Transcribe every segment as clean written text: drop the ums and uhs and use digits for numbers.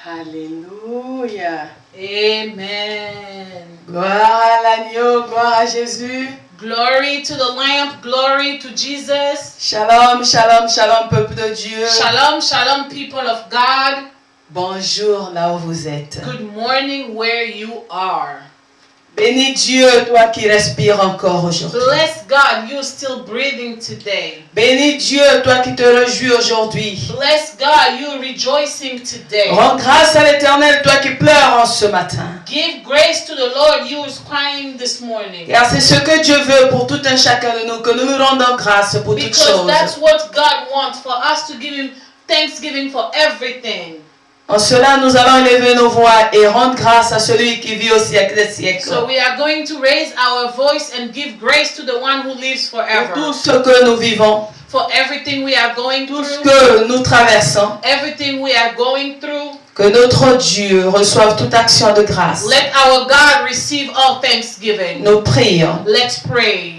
Alléluia. Amen. Gloire à l'agneau, gloire à Jésus. Glory to the Lamb, glory to Jesus. Shalom, shalom, shalom, peuple de Dieu. Shalom, shalom, people of God. Bonjour là où vous êtes. Good morning where you are. Bénis Dieu, toi qui respires encore aujourd'hui. Bless God, you're still breathing today. Bénis Dieu, toi qui te réjouis aujourd'hui. Bless God, you're rejoicing today. Rends grâce à l'Éternel, toi qui pleures en ce matin. Give grace to the Lord, you was crying this morning. Car c'est ce que Dieu veut pour tout un chacun de nous, que nous nous rendons grâce pour toutes Because choses. that's what God wants, for us to give Him thanksgiving for everything. En cela, nous allons élever nos voix et rendre grâce à celui qui vit au siècle des siècles. So we are going to raise our voice and give grace to the one who lives forever. Pour tout ce que nous vivons, For everything we are going tout ce through, que nous traversons, everything we are going through, que notre Dieu reçoive toute action de grâce. let our God receive all thanksgiving. Nous prions. Let's pray.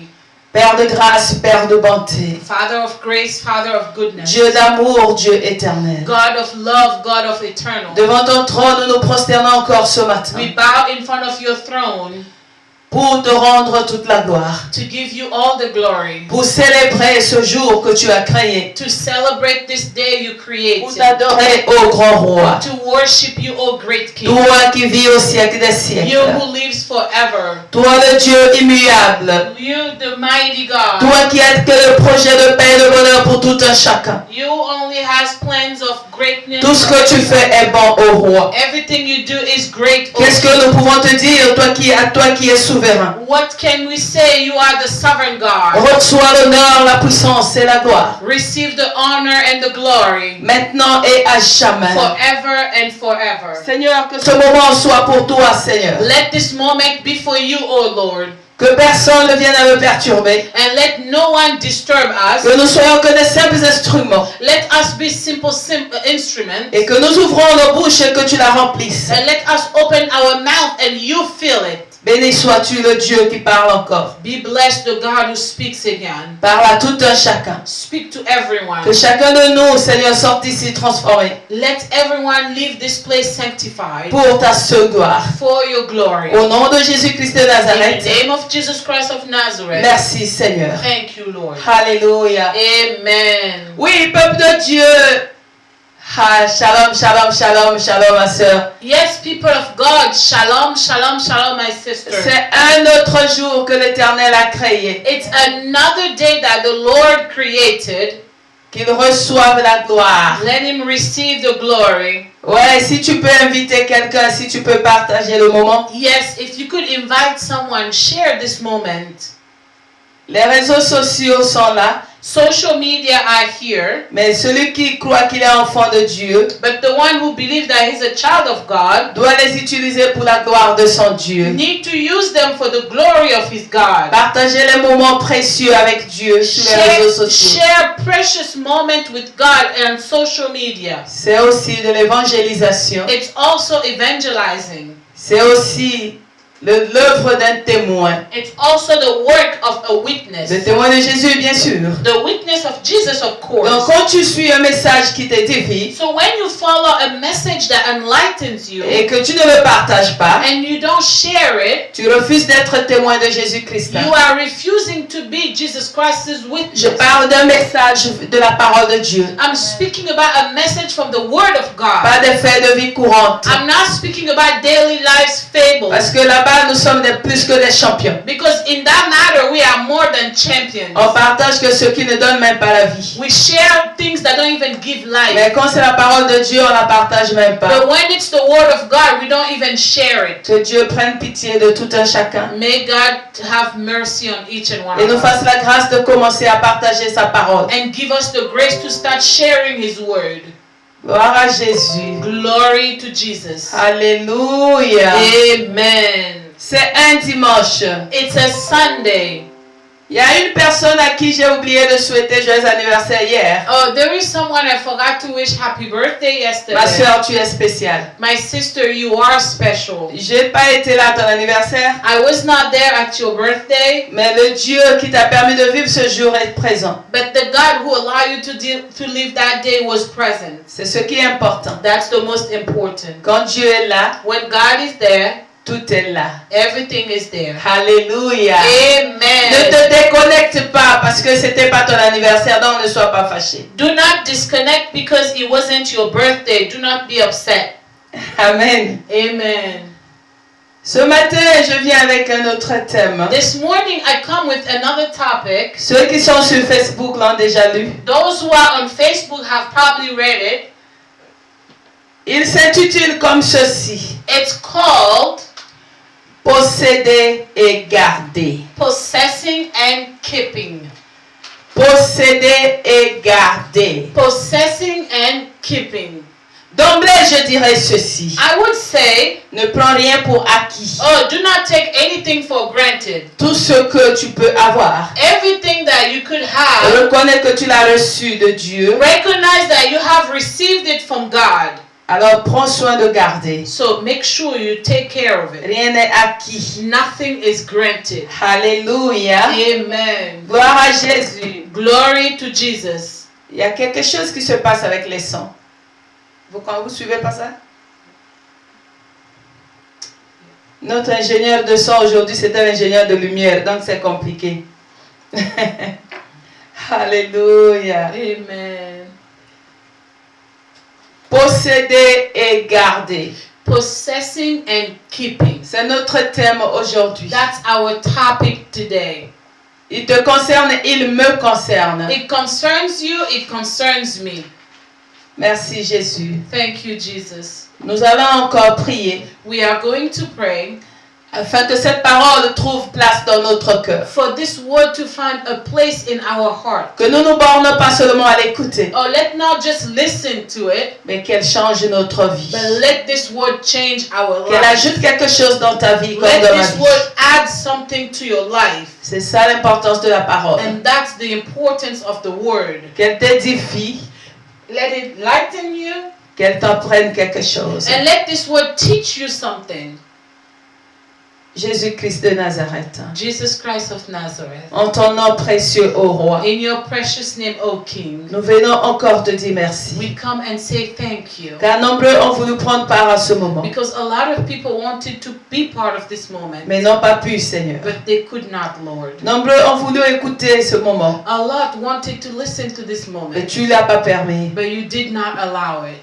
Père de grâce, Père de bonté, Father of grace, Father of goodness, Dieu d'amour, Dieu éternel. God of love, God of eternal. Devant ton trône, nous nous prosternons encore ce matin We bow in front of your throne pour te rendre toute la gloire, to give you all the glory, pour célébrer ce jour que tu as créé, to celebrate this day you pour created, t'adorer, ô grand roi, to worship you, O great King, toi qui vis au siècle des you siècles, who lives forever, toi le Dieu immuable, you the mighty God, toi qui as que le projet de paix et de bonheur pour tout un chacun. you only has plans of greatness. Tout ce que tu fais est bon, ô roi. Everything you do is great, O Qu'est-ce que King. nous pouvons te dire, toi qui es souverain? What can we say? You are the sovereign God. Reçois l'honneur, la puissance et la gloire, Receive the honor and the glory maintenant et à jamais. forever and forever. Seigneur, que ce moment soit pour toi, Seigneur. Let this moment be for you, O Lord, Que personne ne vienne à me perturber. and let no one disturb us. Que nous soyons que des simples instruments. Let us be simple instruments, Et que nous ouvrons nos bouches et que tu la remplisses. and let us open our mouth and you fill it. Béni sois-tu le Dieu qui parle encore. Be blessed, the God who speaks again. Parle à tout un chacun. Speak to everyone. Que chacun de nous, Seigneur, sorte ici transformé Let everyone leave this place sanctified pour ta seule gloire. for your glory. Au nom de Jésus-Christ de In Nazareth. the name of Jesus Christ of Nazareth. Merci, Seigneur. Thank you, Lord. Alléluia. Amen. Oui, peuple de Dieu. Ah, shalom, shalom, shalom, shalom, ma soeur. Yes, people of God, shalom, shalom, shalom, my sister. C'est un autre jour que l'Éternel a créé. It's another day that the Lord created. Qu'il reçoive la gloire. Let him receive the glory. Ouais, si tu peux inviter quelqu'un, si tu peux partager le moment. Yes, if you could invite someone, share this moment. Les réseaux sociaux sont là, Social media are here, mais celui qui croit qu'il est enfant de Dieu but the one who believes that he's a child of God doit les utiliser pour la gloire de son Dieu. need to use them for the glory of his God. Partagez les moments précieux avec Dieu sur les réseaux sociaux. Share precious moment with God on social media. C'est aussi de l'évangélisation. It's also evangelizing. C'est aussi l'œuvre d'un témoin. It's also the work of a witness. Le témoin de Jésus, bien sûr. The witness of Jesus, of course. Donc, quand tu suis un message qui t'édifie So when you follow a message that enlightens you et que tu ne le partages pas, and you don't share it, tu refuses d'être témoin de Jésus-Christ. you are refusing to be Jesus Christ's witness. Je parle d'un message de la parole de Dieu. I'm speaking about a message from the Word of God. Pas des faits de vie courante. I'm not speaking about daily life's fables. Parce que là-bas, nous sommes plus que des champions. Because in that matter, we are more than champions. On partage que ce qui ne donne même pas la vie. We share things that don't even give life. Mais quand c'est la parole de Dieu, on la partage même pas. But when it's the Word of God, we don't even share it. Que Dieu prenne pitié de tout un chacun. May God have mercy on each and one Et of nous us. fasse la grâce de commencer à partager sa parole. And give us the grace to start sharing His Word. Gloire à Jésus. Glory to Jesus. Alléluia. Amen. C'est un dimanche. It's a Sunday. Il y a une personne à qui j'ai oublié de souhaiter joyeux anniversaire hier. Oh, there is someone I forgot to wish happy birthday yesterday. Ma soeur, tu es spéciale. My sister, you are special. J'ai pas été là à ton anniversaire, I was not there at your birthday, mais le Dieu qui t'a permis de vivre ce jour est présent. but the God who allowed you to live that day was present. C'est ce qui est important. That's the most important. Quand Dieu est là, When God is there, tout est là. everything is there. Alléluia. Ne Amen. te déconnecte pas parce que c'était pas ton anniversaire, donc ne sois pas fâché. Do not disconnect because it wasn't your birthday. Do not be upset. Amen. Amen. Ce matin, je viens avec un autre thème. This morning I come with another topic. Ceux qui sont sur Facebook l'ont déjà lu. Those who are on Facebook have probably read it. Il s'intitule comme ceci: It's called Posséder et garder. Possessing and Keeping. Posséder et garder. Possessing and Keeping. D'emblée, je dirais ceci: I would say, ne prends rien pour acquis. oh, do not take anything for granted. Tout ce que tu peux avoir, Everything that you could have, reconnais que tu l'as reçu de Dieu. recognize that you have received it from God. Alors prends soin de garder. So make sure you take care of it. Rien n'est acquis. Nothing is granted. Alléluia. Amen. Gloire à Jésus. Glory to Jesus. Il y a quelque chose qui se passe avec les sons. Vous suivez pas ça? Notre ingénieur de son aujourd'hui, c'est un ingénieur de lumière, donc c'est compliqué. Alléluia. Amen. Posséder et garder. Possessing and keeping. C'est notre thème aujourd'hui. That's our topic today. Il te concerne, il me concerne. It concerns you, it concerns me. Merci Jésus. Thank you, Jesus. Nous allons encore prier We are going to pray afin que cette parole trouve place dans notre cœur. for this word to find a place in our heart. Que nous ne nous bornons pas seulement à l'écouter, Oh, let not just listen to it, mais qu'elle change notre vie. but let this word change our Qu'elle life. ajoute quelque chose dans ta vie comme Let dans ma this vie. word add something to your life. C'est ça l'importance de la parole. And that's the importance of the word. Qu'elle t'édifie, Let it lighten you, qu'elle t'apprenne quelque chose. and let this word teach you something. Jésus-Christ de Nazareth, Jesus Christ of Nazareth. en ton nom précieux, ô roi, In your precious name, O King, nous venons encore te dire merci. we come and say thank you. Car nombreux ont voulu prendre part à ce moment, Because a lot of people wanted to be part of this moment, mais n'ont pas pu, Seigneur. but they could not, Lord. Nombreux ont voulu écouter ce moment, A lot wanted to listen to this mais moment, tu ne l'as pas permis. but you did not allow it.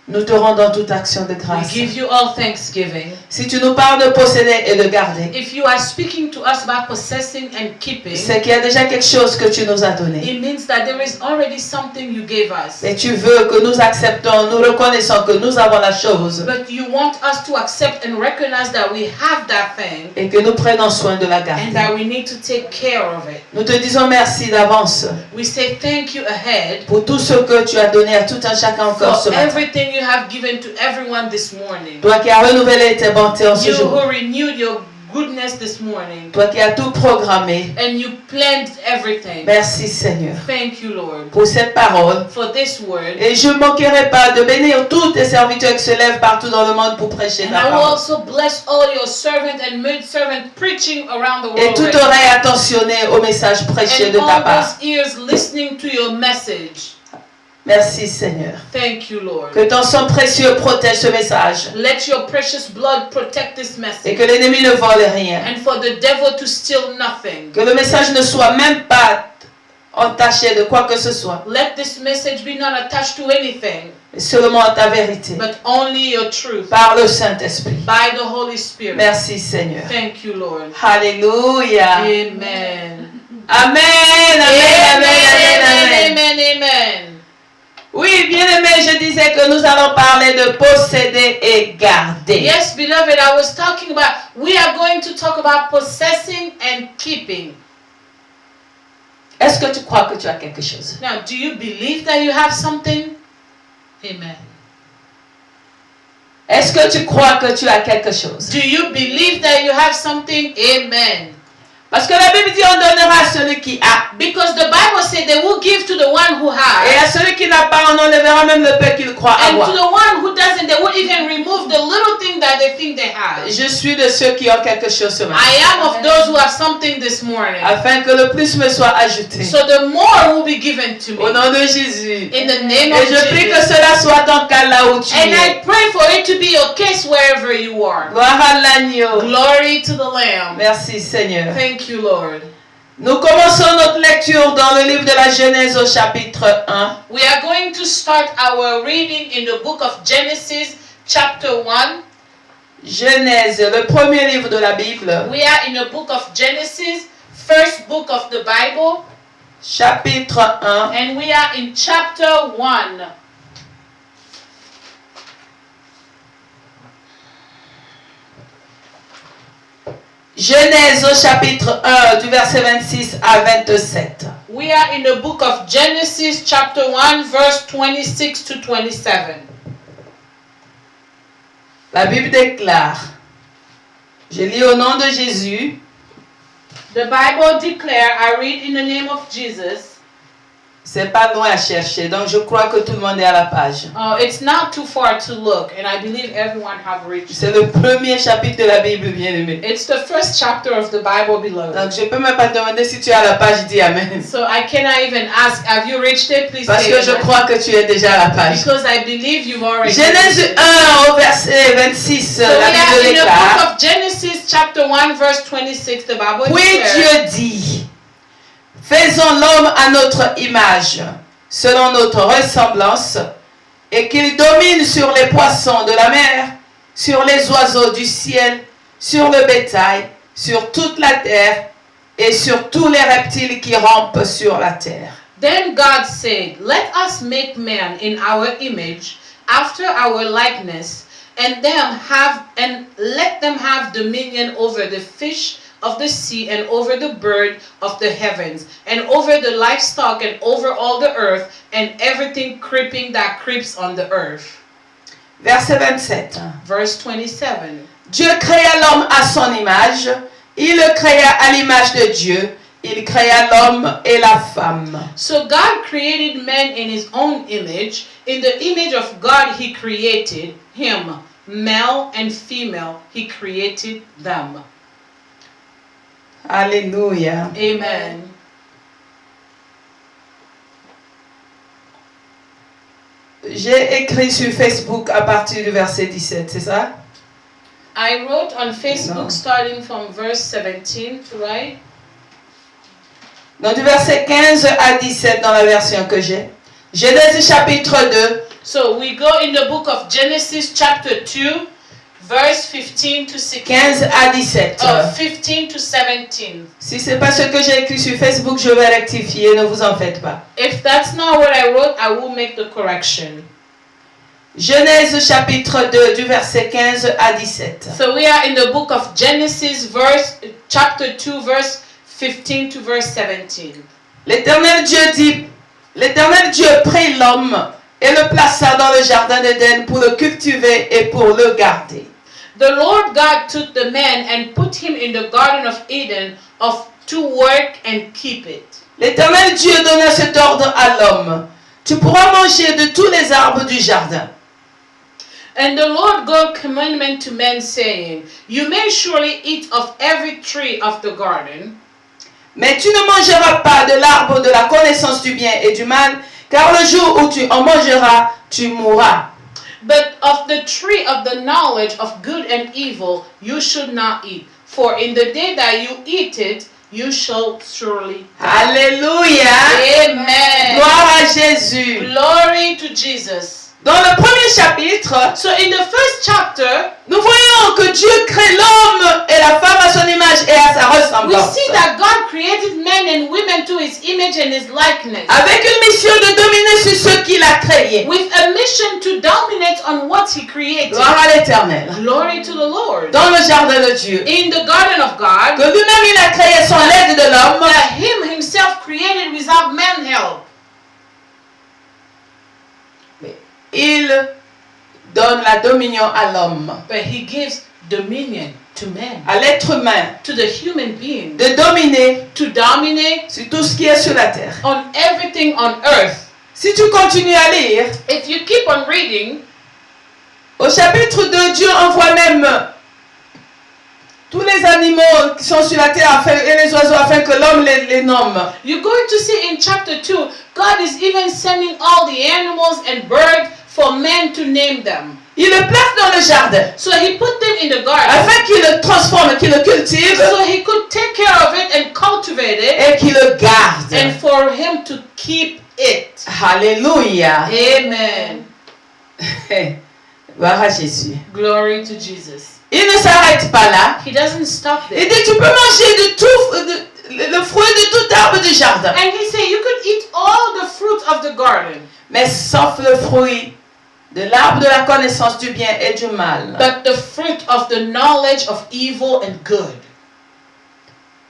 Nous te rendons toute action de We grâce. give you all thanksgiving. Si tu nous parles de posséder et de garder, If you are speaking to us about possessing and keeping, c'est qu'il y a déjà quelque chose que tu nous as donné. it means that there is already something you gave us. Et tu veux que nous acceptons, nous reconnaissons que nous avons la chose But you want us to accept and recognize that we have that thing et que nous prenons soin de la and garder. that we need to take care of it. Nous te disons merci d'avance We say thank you ahead pour tout ce que tu as donné à tout un chacun encore ce for matin. everything you have given to everyone this morning. Toi qui as renouvelé tes bontés en ce You jour. who renewed your goodness this morning Toi qui as tout programmé. and you planned everything. Merci Seigneur Thank you, Lord, pour cette parole. for this word. Et je ne manquerai pas de bénir tous tes serviteurs qui se lèvent partout dans le monde pour prêcher And ta I will parole. also bless all your servants and maid-servants preaching around the Et world. toute right oreille attentionnée au message prêché and de ta all part. those ears listening to your message. Merci Seigneur. Thank you, Lord. Que ton sang précieux protège ce message. Let your precious blood protect this Et message. que l'ennemi ne vole rien. And for the devil to steal nothing. Que le message ne soit même pas entaché de quoi que ce soit. Let this message be not attached to anything, Mais seulement ta vérité. but only your truth. Par le Saint-Esprit. By the Holy Spirit. Merci Seigneur. Thank you, Lord. Alléluia. Amen. Amen. Amen. Amen. Amen. Amen. Amen. Oui, bien-aimé, je disais que nous allons parler de posséder et garder. Yes, beloved, I was talking about, we are going to talk about possessing and keeping. Est-ce que tu crois que tu as quelque chose? Now, do you believe that you have something? Amen. Est-ce que tu crois que tu as quelque chose? Do you believe that you have something? Amen. Parce que la Bible dit on donnera à celui qui a. Because the Bible said they will give to the one who Et has. à celui qui n'a pas, on enlèvera même le peu qu'il croit And to avoir. the one who doesn't, they will even remove the little thing that they think they have. Je suis de ceux qui ont quelque chose ce matin. I am of those who have something this morning. Afin que le plus me soit ajouté. So the more will be given to Au me. nom de Jésus. In the name Et of je prie que Jesus. cela soit ton cas là où tu And I es. pray for it to be your case wherever you are. Gloire à l'agneau. Glory to the Lamb. Merci Seigneur. Thank you, Lord. Nous commençons notre lecture dans le livre de la Genèse au chapitre 1. We are going to start our reading in the book of Genesis, chapter 1. Genèse, le premier livre de la Bible, We are in the book of Genesis, first book of the Bible, chapitre 1. and we are in chapter 1. Genèse au chapitre 1 du verset 26 à 27. We are in the book of Genesis, chapter 1, verse 26 to 27. La Bible déclare, je lis au nom de Jésus, The Bible declare, I read in the name of Jesus. c'est pas loin à chercher, donc je crois que tout le monde est à la page. It's not too far to look, and I believe everyone have reached. C'est le premier chapitre de la Bible, bien aimé. It's the first chapter of the Bible, beloved. Donc je peux même pas te demander si tu es à la page, dis Amen. So I cannot even ask, have you reached it? Please Parce say que je amen. crois que tu es déjà à la page. Because I believe you've already. Genèse 1 au verset 26, So we la are Bible in the déclare, book of Genesis, chapter 1, verse 26. The Bible puis declares, Dieu dit, faisons l'homme à notre image, selon notre ressemblance, et qu'il domine sur les poissons de la mer, sur les oiseaux du ciel, sur le bétail, sur toute la terre, et sur tous les reptiles qui rampent sur la terre. Then God said, let us make man in our image, after our likeness, and let them have dominion over the fish of the sea, and over the bird of the heavens, and over the livestock, and over all the earth, and everything creeping that creeps on the earth. Verset 27. Verse 27. Dieu créa l'homme à son image, il le créa à l'image de Dieu, il créa l'homme et la femme. So God created man in his own image. In the image of God he created him. Male and female, he created them. Alléluia. Amen. J'ai écrit sur Facebook à partir du verset 17, c'est ça? I wrote on Facebook No. starting from verse 17, right? Donc du verset 15 à 17 dans la version que j'ai. Genèse chapitre 2, So we go in the book of Genesis chapter 2, verse 15 to 16. 15 à 17. 15 to 17. Si c'est pas ce que j'ai écrit sur Facebook, je vais rectifier, ne vous en faites pas. If that's not what I wrote, I will make the correction. Genèse chapitre 2 du verset 15 à 17. So we are in the book of Genesis, chapter 2, verse 15 to verse 17. L'Éternel Dieu prit l'homme et le plaça dans le jardin d'Éden pour le cultiver et pour le garder. The Lord God took the man and put him in the garden of Eden to work and keep it. L'Éternel Dieu donna cet ordre à l'homme. Tu pourras manger de tous les arbres du jardin. And the Lord God commanded to man, saying, you may surely eat of every tree of the garden, Mais tu ne mangeras pas de l'arbre de la connaissance du bien et du mal, car le jour où tu en mangeras, tu mourras. but of the tree of the knowledge of good and evil you should not eat. For in the day that you eat it, you shall surely die. Alléluia. Amen. Gloire à Jésus. Glory to Jesus. Dans le premier chapitre, So in the first chapter, nous voyons que Dieu crée l'homme et la femme à son image et à sa we ressemblance. see that God created men and women to his image and his likeness, Avec une mission de dominer sur ce qu'il a créé. with a mission to dominate on what he created. Gloire à l'Éternel. Glory to the Lord. Dans le jardin de Dieu. In the garden of God, Que lui-même il a créé sans l'aide de l'homme. that him himself created without man help. Il donne la dominion à l'homme, but he gives dominion to men, à l'être humain, to the human being, de dominer to dominate sur tout ce qui est sur la terre. on everything on earth. Si tu continues à lire, If you keep on reading, au chapitre 2, Dieu envoie même tous les animaux qui sont sur la terre et les oiseaux afin que l'homme les nomme. you're going to see in chapter 2, God is even sending all the animals and birds for men to name them. Il le place dans le jardin So he put them in the garden afin qu'il le transforme, qu'il le cultive so he could take care of it and cultivate it et qu'il le garde. and for him to keep it. Alléluia. Amen. Gloire à Jésus. Glory to Jesus. Il ne s'arrête pas là. He doesn't stop Il there. dit tu peux manger de tout, le fruit de tout arbre du jardin, And he said you could eat all the fruit of the garden, mais sauf le fruit de l'arbre de la connaissance du bien et du mal. but the fruit of the knowledge of evil and good.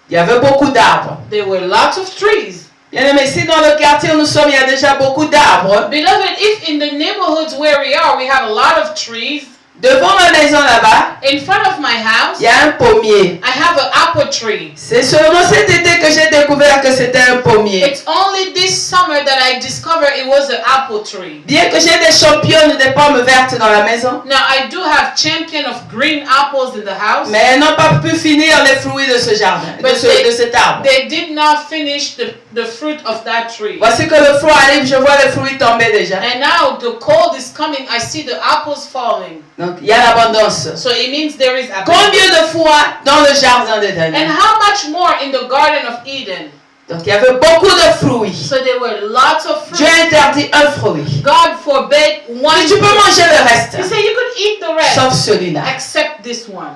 Il y avait beaucoup d'arbres. There were lots of trees. Bien aimé, si dans le quartier où nous sommes, il y a déjà beaucoup d'arbres, Beloved, if in the neighborhoods where we are, we have a lot of trees, devant ma maison là-bas, in front of my house, il y a un pommier. I have an apple tree. C'est seulement cet été que j'ai découvert que c'était un pommier. It's only this summer that I discovered it was an apple tree. Bien que j'ai des championnes des pommes vertes dans la maison, Now, I do have champion of green apples in the house. mais elles n'ont pas pu finir les fruits de ce jardin, de cet arbre. They did not finish the fruit of that tree. Voici que le froid arrive, je vois les fruits tomber déjà. And now the cold is coming. I see the apples falling. Donc il y a l'abondance. So it means there is abundance. Combien de fois dans le jardin de And Daniel? how much more in the Garden of Eden? Donc il y avait beaucoup de fruits. So there were lots of Dieu fruit. interdit un fruit. God forbade one. Et tu peux fruit. manger le reste, He said you could eat the rest sauf celui-là. except this one.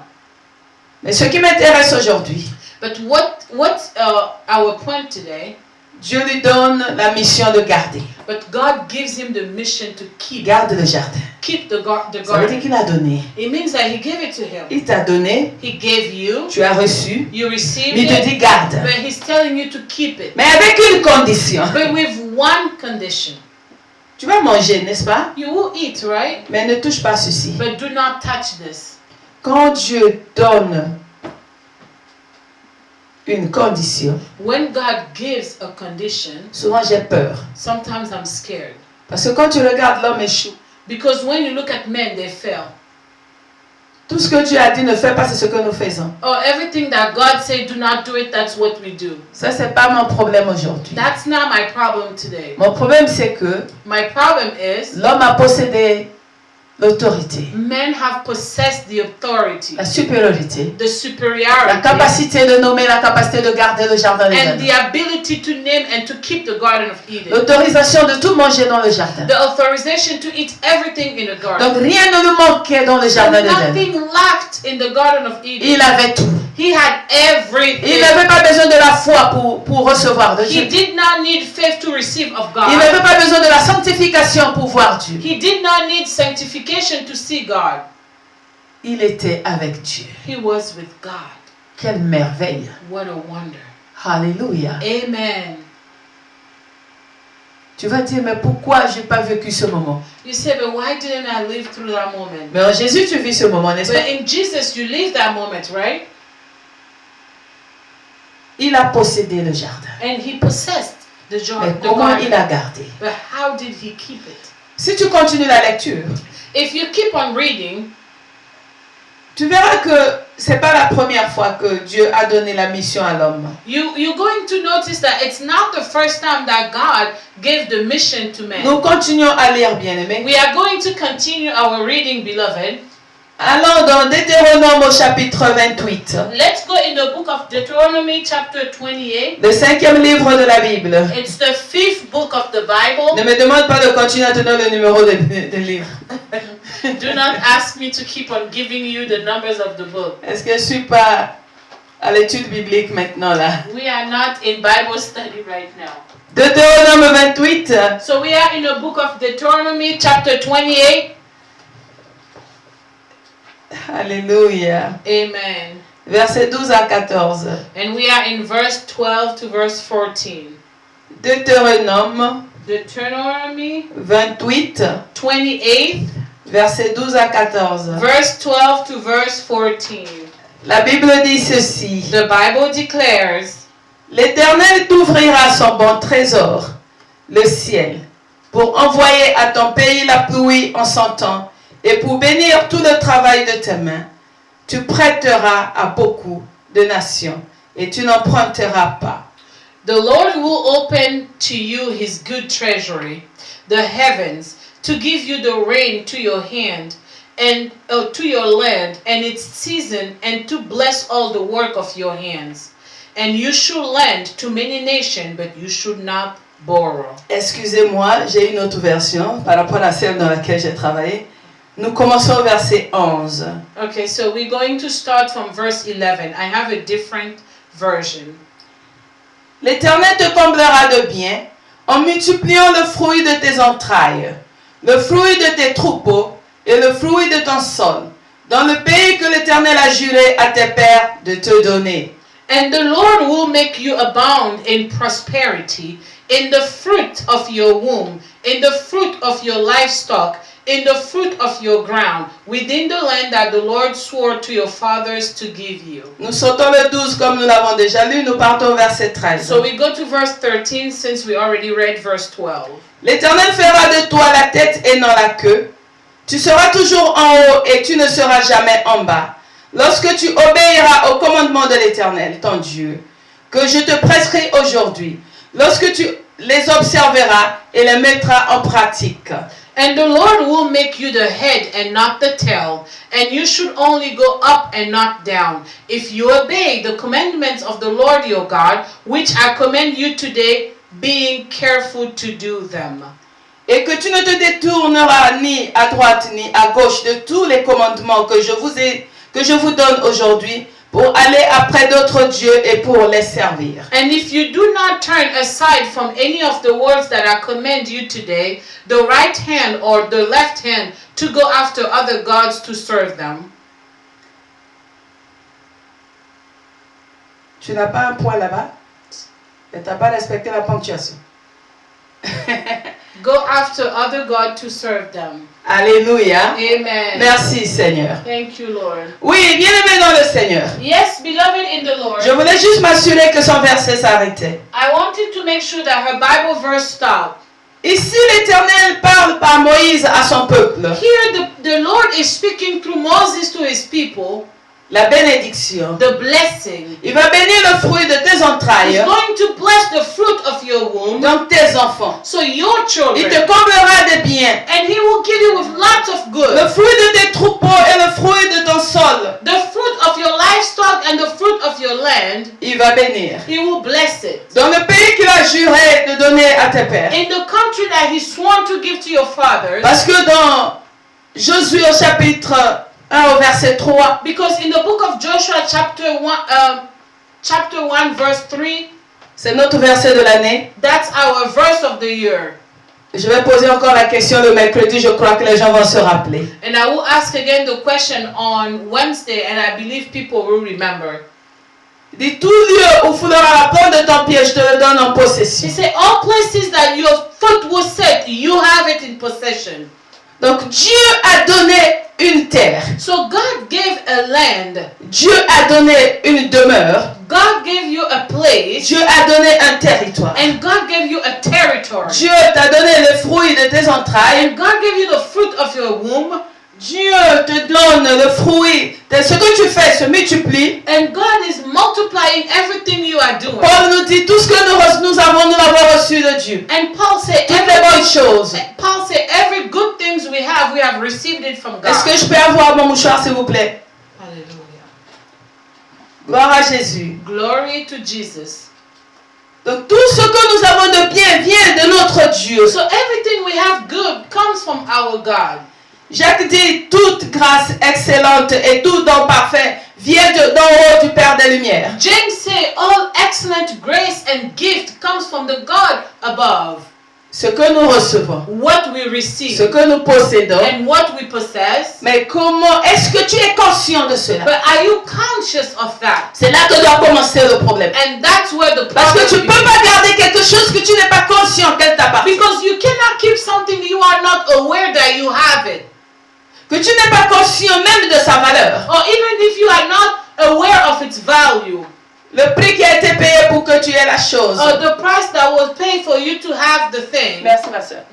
Mais ce qui m'intéresse aujourd'hui, But what's our point today? Dieu lui donne la mission de garder. But God gives him the mission to Il garde le jardin. keep the Ça veut dire garden. qu'il a donné. It means that he gave it to him. Il t'a donné, He gave you, tu as reçu, you received mais il te it, dit garde. but he's telling you to keep it. Mais avec une condition. But with one condition. Tu vas manger, n'est-ce pas? You will eat, right? Mais ne touche pas ceci. But do not touch this. Quand Dieu donne une condition, When God gives a condition, souvent j'ai peur. sometimes I'm scared. Parce que quand tu regardes l'homme échoue, Because when you look at men, they fail. tout ce que Dieu a dit ne fais pas, c'est ce que nous faisons. Oh, everything that God said, do not do it, that's what we do. Ça, c'est pas mon problème aujourd'hui. That's not my problem today. Mon problème, c'est que My problem is l'homme a possédé l'autorité, men have possessed the authority, la supériorité, the la superiority, capacité de nommer, la capacité de garder le jardin des and Éden. the ability to name and to keep the Garden of Eden. L'autorisation de tout manger dans le jardin. The authorization to eat everything in the Donc garden. rien ne lui manquait dans le jardin d'Éden. Nothing lacked in the Garden of Eden. Il avait tout. He had everything. Il n'avait pas besoin de la foi pour recevoir de Dieu. He did not need faith to receive of Il God. n'avait pas besoin de la sanctification pour voir Dieu. He did not need sanctification to see God. Il était avec Dieu. He was with God. Quelle merveille. What a wonder. Alléluia. Amen. Tu vas dire, mais pourquoi je n'ai pas vécu ce moment? You say, but why didn't I live through that moment? Mais en Jésus, tu vis ce moment, n'est-ce But pas? in Jesus, you live that moment, right? Il a possédé le jardin. And he possessed the Mais the comment il garden. a gardé? But how did he keep it? Si tu continues la lecture, If you keep on reading, tu verras que c'est pas la première fois que Dieu a donné la mission à l'homme. you're going to notice that it's not the first time that God gave the mission to man. Nous continuons à lire, bien-aimés. We are going to continue our reading, beloved. Allons dans Deutéronome au chapitre 28, Let's go in the book of Deuteronomy chapter 28. le 5e livre de la Bible. It's the 5th book of the Bible. Ne me demande pas de continuer à te donner le numéro de livre. Do not ask me to keep on giving you the numbers of the book. Est-ce que je suis pas à l'étude biblique maintenant là? We are not in Bible study right now. Deutéronome 28, So we are in the book of Deuteronomy chapter 28. alléluia, Amen. versets 12 à 14. And we are in verse 12 to verse 14. Deutéronome Deuteronomy 28, 28, versets 12 à 14. verse 12 to verse 14. La Bible dit ceci. The Bible declares, L'Éternel t'ouvrira son bon trésor, le ciel, pour envoyer à ton pays la pluie en son temps et pour bénir tout le travail de tes mains. Tu prêteras à beaucoup de nations et tu n'emprunteras pas. the Lord will open to you his good treasury, the heavens, to give you the rain to your hand and to your land and its season, and to bless all the work of your hands. And you should lend to many nations, but you should not borrow. Excusez-moi, j'ai une autre version par rapport à celle dans laquelle j'ai travaillé. Nous commençons au verset 11. Okay, so we're going to start from verse 11. I have a different version. L'Éternel te comblera de bien en multipliant le fruit de tes entrailles, le fruit de tes troupeaux et le fruit de ton sol, dans le pays que l'Éternel a juré à tes pères de te donner. And the Lord will make you abound in prosperity, in the fruit of your womb, in the fruit of your livestock, in the fruit of your ground, within the land that the Lord swore to your fathers to give you. Nous sautons le 12 comme nous l'avons déjà lu, nous partons au verset 13. So we go to verse 13 since we already read verse 12. L'Éternel fera de toi la tête et non la queue. Tu seras toujours en haut et tu ne seras jamais en bas. Lorsque tu obéiras au commandement de l'Éternel, ton Dieu, que je te prescris aujourd'hui, lorsque tu les observeras et les mettras en pratique. And the Lord will make you the head and not the tail, and you should only go up and not down, if you obey the commandments of the Lord your God, which I command you today, being careful to do them. Et que tu ne te détourneras ni à droite ni à gauche de tous les commandements que je vous donne aujourd'hui pour aller après d'autres dieux et pour les servir. And if you do not turn aside from any of the words that I command you today, the right hand or the left hand, to go after other gods to serve them. Tu n'as pas un point là-bas? Et tu n'as pas respecté la ponctuation. Go after other gods to serve them. Alléluia. Amen. Merci Seigneur. Thank you, Lord. Oui, bien-aimé dans le Seigneur. Yes, beloved in the Lord. Je voulais juste m'assurer que son verset s'arrêtait. I wanted to make sure that her Bible verse stopped. Ici, l'Éternel parle par Moïse à son peuple. Here the Lord is speaking through Moses to his people. La bénédiction. The blessing. Il va bénir le fruit de tes He's entrailles, going to bless the fruit of your womb. donc tes enfants. So your Il children. te comblera de biens. And he will give you with lots of Le good. fruit de tes troupeaux et le fruit de ton sol, The fruit of your livestock and the fruit of your land, il va bénir. he will bless it. Dans le pays qu'il a juré de donner à tes pères. In the country that he sworn to give to your fathers. Parce que dans Josué au chapitre 1 au verset 3, Because in the book of Joshua chapter 1 verse 3, c'est notre verset de l'année. that's our verse of the year. Je vais poser encore la question le mercredi, je crois que les gens vont se rappeler. And I will ask again the question on Wednesday, and I believe people will remember. Dis tout lieu où foulera la plante de ton pied, je te le donne en He possession. said, all places that your foot will set, you have it in possession. Donc Dieu a donné une terre. So God gave a land. Dieu a donné une demeure. God gave you a place. Dieu a donné un territoire. And God gave you a territory. Dieu t'a donné le fruit de tes entrailles. And God gave you the fruit of your womb. Dieu te donne le fruit de ce que tu fais se multiplie. And God is multiplying everything you are doing. Paul nous dit tout ce que nous avons, nous l'avons reçu de Dieu. And Paul said, Toutes les bonnes choses. every good things we have received it from God. Est-ce que je peux avoir mon mouchoir s'il vous plaît? Hallelujah. Gloire à Jésus. Glory to Jesus. Donc tout ce que nous avons de bien vient de notre Dieu. So everything we have good comes from our God. Jacques dit, toute grâce excellente et tout don parfait vient d'en haut du Père des Lumières. James said, all excellent grace and gift comes from the God above. Ce que nous recevons, What we receive ce que nous possédons. and what we possess. Mais comment est-ce que tu es conscient de cela? But are you conscious of that? C'est là que doit commencer le problème. And that's where the Parce que tu ne problem peux pas garder quelque chose que tu n'es pas conscient qu'elle t'appartient. Because you cannot keep something you are not aware that you have it. que tu n'es pas conscient même de sa valeur, or even if you are not aware of its value, le prix qui a été payé pour que tu aies la chose. or the price that was paid for you to have the thing. Merci ma soeur.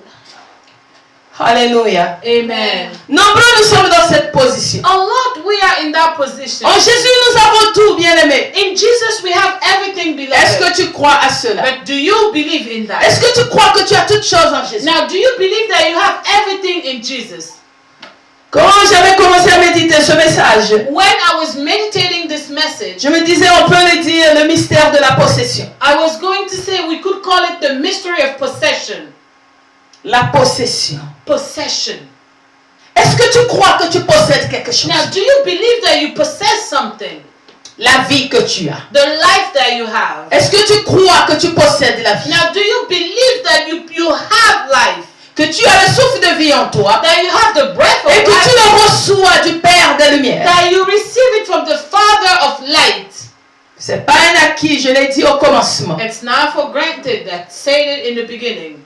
Alléluia. Amen. Nombreux nous sommes dans cette position. A lot we are in that position. En Jésus, nous avons tout, bien-aimé. In Jesus we have everything, Est-ce beloved. que tu crois à cela? But do you believe in that? Est-ce que tu crois que tu as toutes choses en Jésus? Now, do you believe that you have everything in Jesus? Quand j'avais commencé à méditer ce message, When I was meditating this message, je me disais, on peut le dire, le mystère de la possession. I was going to say we could call it the mystery of possession. La possession. Possession. Est-ce que tu crois que tu possèdes quelque chose? Now, do you believe that you possess something? La vie que tu as. The life that you have. Est-ce que tu crois que tu possèdes la vie? Now, do you believe that you have life? Que tu as le souffle de vie en toi That you have the breath of et que tu life? le reçois du Père des Lumières. That you receive it from the Father of light? C'est pas un acquis, je l'ai dit au commencement. It's not for granted that said it in the beginning.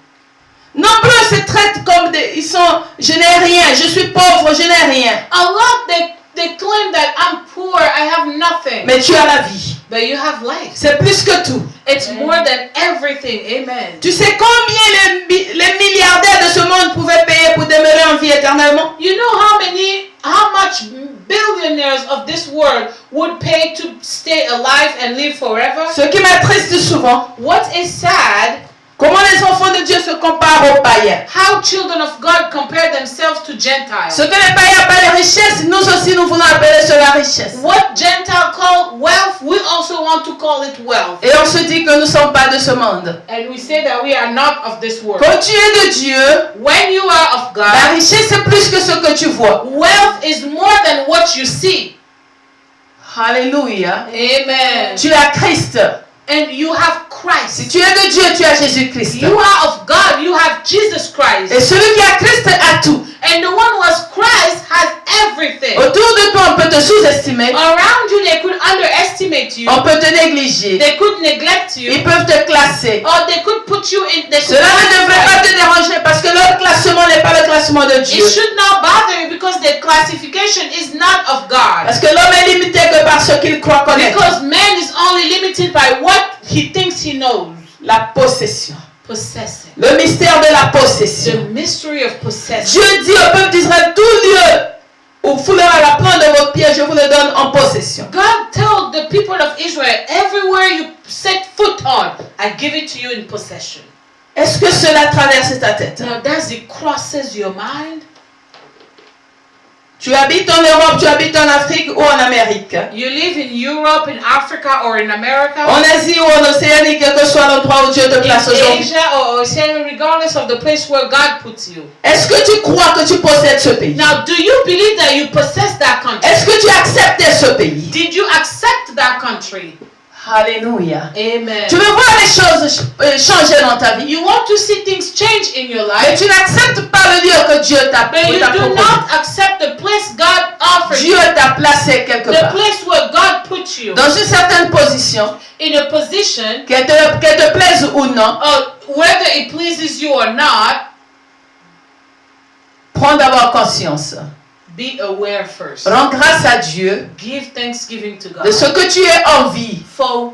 Nombreux se traitent comme ils sont, je n'ai rien, je suis pauvre, je n'ai rien. A lot they claim that I'm poor, I have nothing. Mais tu as la vie. But you have life. C'est plus que tout. It's more than everything. Amen. Tu sais combien les milliardaires de ce monde pouvaient payer pour demeurer en vie éternellement? You know how much billionaires of this world would pay to stay alive and live forever? Ce qui m'attriste souvent, What is sad, comment les enfants de Dieu se comparent aux païens. how children of God compare themselves to Gentiles. Ce que les païens appellent richesse, nous aussi nous voulons appeler cela richesse. What Gentile call wealth, we also want to call it wealth. Et on se dit que nous ne sommes pas de ce monde. And we say that we are not of this world. Quand tu es de Dieu, When you are of la God, richesse c'est plus que ce que tu vois. wealth is more than what you see. Alléluia. Amen. Tu as Christ. And you have Si Christ. tu es de Dieu, tu as Jésus-Christ. You are of God, you have Jesus Christ. Et celui qui a Christ a tout. And the one who has Christ has everything. Autour de toi, on peut te sous-estimer. Around you, they could underestimate you. On peut te négliger. They could neglect you. Ils peuvent te classer. Or they could put you in. They could Cela ne devrait pas classify te déranger parce que leur classement n'est pas le classement de you. Dieu. It should not bother you because their classification is not of God. Parce que l'homme est limité que par ce qu'il croit connaître. Because man is only limited by what he thinks he knows. La possession. Possessing. Le mystère de la The possession. mystery of possession. Dieu dit au peuple d'Israël, tout lieu où foulera la plante de votre pied, je vous le donne en possession. God told the people of Israel, everywhere you set foot on, I give it to you in possession. Est-ce que cela traverse ta tête? Now does it crosses your mind? Tu habites en Europe, tu habites en Afrique ou en Amérique, You live in Europe, in Africa, or in America, en Asie ou en Océanie, quel que soit l'endroit où Dieu te in place aujourd'hui. Asia or Oceania, regardless of the place where God puts you. Est-ce que tu crois que tu possèdes ce pays? Now, do you believe that you possess that country? Est-ce que tu acceptes ce pays? Did you accept that country? Alléluia. Amen. Tu veux voir les choses changer dans ta vie, You want to see things change in your mais life, tu n'acceptes pas le lieu que Dieu t'a but you do proposé. not accept the place God offered Dieu you, t'a placé quelque the part, place where God put you, dans une certaine position, in a position, qu'elle te plaise ou non. whether it pleases you or not. Prends d'abord conscience. Be aware first. Rends grâce à Dieu Give thanksgiving to God de ce que tu es en vie. for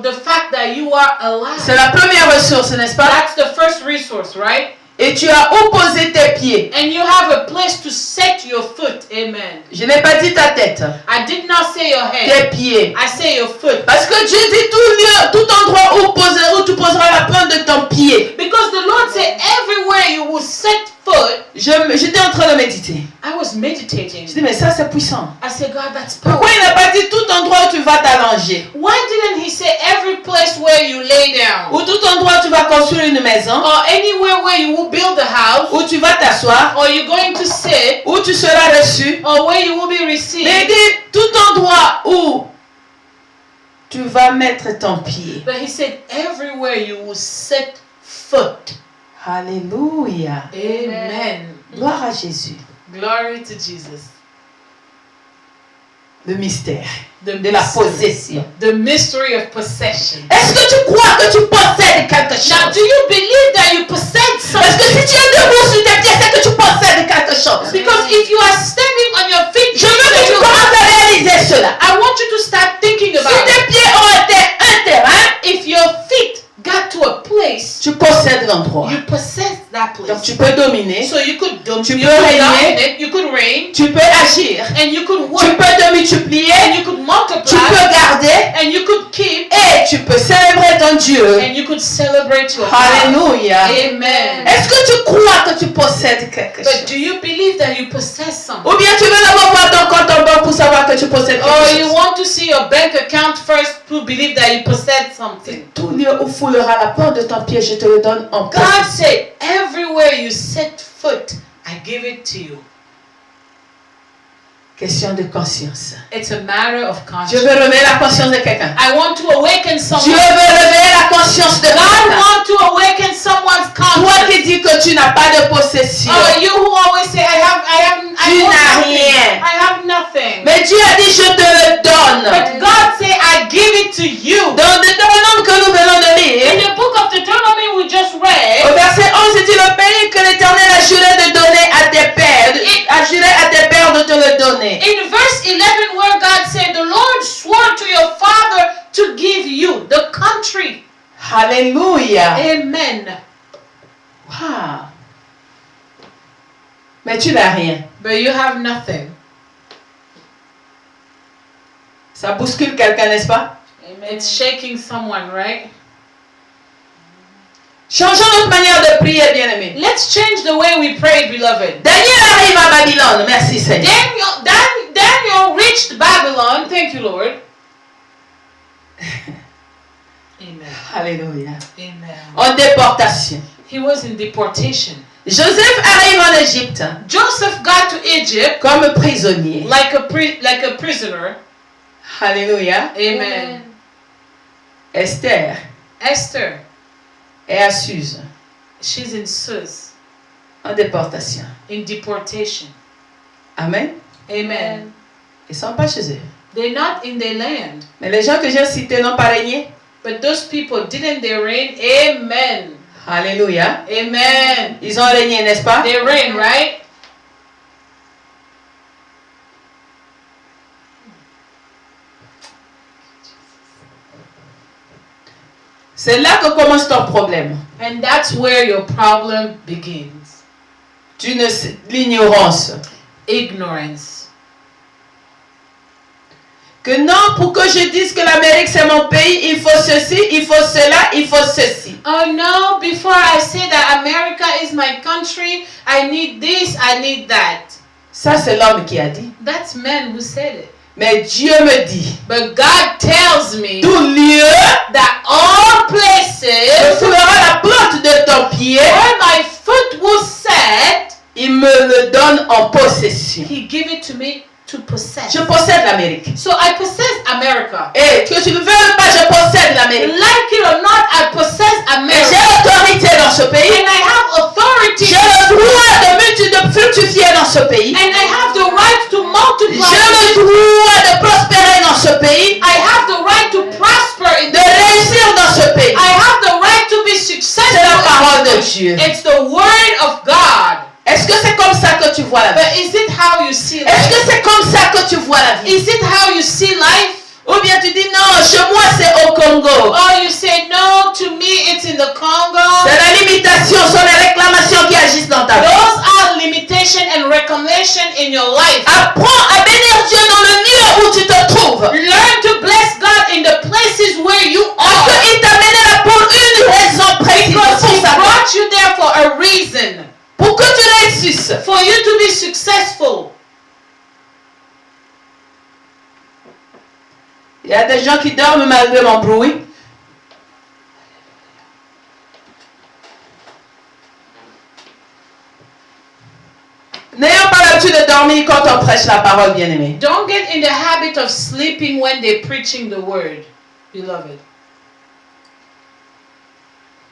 the fact that you are alive. C'est la première ressource, n'est-ce pas? That's the first resource, right? Et tu as où poser tes pieds. And you have a place to set your foot. Amen. Je n'ai pas dit ta tête, I did not say your head. tes pieds. I say your foot. Parce que Dieu dit tout lieu, tout endroit où tu poseras la plante de ton pied. Because the Lord said everywhere you will set foot. J'étais en train de méditer. I was meditating. Je dis, mais ça c'est puissant. I said, God, that's Pourquoi powerful. il n'a pas dit tout endroit où tu vas t'allonger? Why didn't he say every place where you lay down? Ou tout endroit où tu vas construire une maison? Or anywhere where you will build a house? Où tu vas t'asseoir? Or you're going to sit? Où tu seras reçu? Or where you will be Mais il received? dit tout endroit où tu vas mettre ton pied. But he said everywhere you will set foot. Alléluia. Amen. Gloire à Jésus. Glory to Jesus. Le mystère The de la mystery. possession. The mystery of possession. Est-ce que tu crois que tu possèdes quelque Now, chose? do you believe that you possess Parce que something? si tu es debout sur tes pieds, c'est que tu possèdes quelque chose. Because if you are standing endroit. You possess that place. Donc tu peux dominer, So you could Tu you peux could régner. dominate, you could reign, tu peux agir, and you could tu work, peux te multiplier, and you could tu multiply, peux garder and you could keep, et tu peux célébrer ton Dieu. and you could celebrate your God. Alléluia. Amen. Est-ce que tu crois que tu possèdes quelque But chose? do you believe that you possess something? Ou bien tu veux d'abord voir ton compte en banque pour savoir que tu possèdes Or quelque you chose? want to see your bank account first to believe that you possess something? Tout lieu où foulera la porte de ton pied, je te le donne en God possession. said, everywhere you set foot, I give it to you. Question de conscience. It's a matter of Je conscience. veux réveiller la conscience de quelqu'un. I want to awaken Je someone. veux réveiller la conscience de God quelqu'un. wants to awaken someone's Toi conscience. qui dis que tu n'as pas de possession. You who always say, I Tu want n'as nothing. rien. I have nothing. Mais Dieu a dit, je te le donne. But God said, I give it to you. Dans Deutéronome que nous venons de In lire, the book of Deuteronomy we just read, au verset 11, il dit, le pays que l'Éternel a juré de donner à tes pères, a juré à tes pères de te le donner. in verse 11 where God said, the Lord swore to your father to give you the country. Alléluia. Amen. Wow. Mais tu n'as rien. But you have nothing. Ça bouscule quelqu'un, n'est-ce pas? It's shaking someone, right? Changeons notre manière de prier, bien-aimés. Let's change the way we pray, beloved. Daniel arrive à Babylone. Merci, Seigneur. Daniel reached Babylon. Thank you, Lord. Amen. Alléluia. Amen. En déportation. He was in deportation. Joseph arrive en Égypte Joseph got to Egypt comme prisonnier. like a prisoner. Alléluia. Amen. Esther Esther, est à Suse she's in Sus, en déportation. in deportation. Amen. Amen. Ils ne sont pas chez eux. They're not in their land. Mais les gens que j'ai cités n'ont pas régné. But those people, didn't they reign? Amen. Alléluia. Amen. Ils ont régné, n'est-ce pas? They reign, right? C'est là que commence ton problème. And that's where your problem begins. L'ignorance. Ignorance. Que non, pour que je dise que l'Amérique c'est mon pays, il faut ceci, il faut cela, il faut ceci. Oh no, before I say that America is my country, I need this, I need that. Ça c'est l'homme qui a dit. That's men who said it. Mais Dieu me dit, But God tells me tout lieu, that all je places foulera la plante de ton pied, where my foot will set, il me le donne en possession. He give it to me to possess. Je possède l'Amérique. So I possess America. Et que tu le veuilles ou pas, je possède l'Amérique. Like it or not, I possess Et America. j'ai l'autorité dans ce pays. And I have authority. J'ai le droit de fructifier dans ce pays. And I have the right to multiply. J'ai le droit de prospérer dans ce pays. I have the right to prosper in De réussir dans ce pays. I have the right to be successful. C'est la parole de Dieu. It's the word of God. Est-ce que c'est comme ça que tu vois la vie? But is it how you see Est-ce life? que c'est comme ça que tu vois la vie? Is it how you see life? Ou bien tu dis non, chez moi c'est au Congo. Or you say, no, to me it's in the Congo. C'est la limitation, sont les réclamations qui agissent dans ta vie. Those are limitation and reclamation in your life. Apprends à bénir Dieu dans le lieu où tu te trouves. Learn to bless God in the places where you Parce are. qu'il t'a mené là pour une raison précise. Because He Pour ça. brought you there for a reason. Pour que tu réussisses. For you to be successful. Il y a des gens qui dorment malgré mon bruit. N'ayons pas l'habitude de dormir quand on prêche la parole, bien-aimé. Don't get in the habit of sleeping when they're preaching the word, beloved.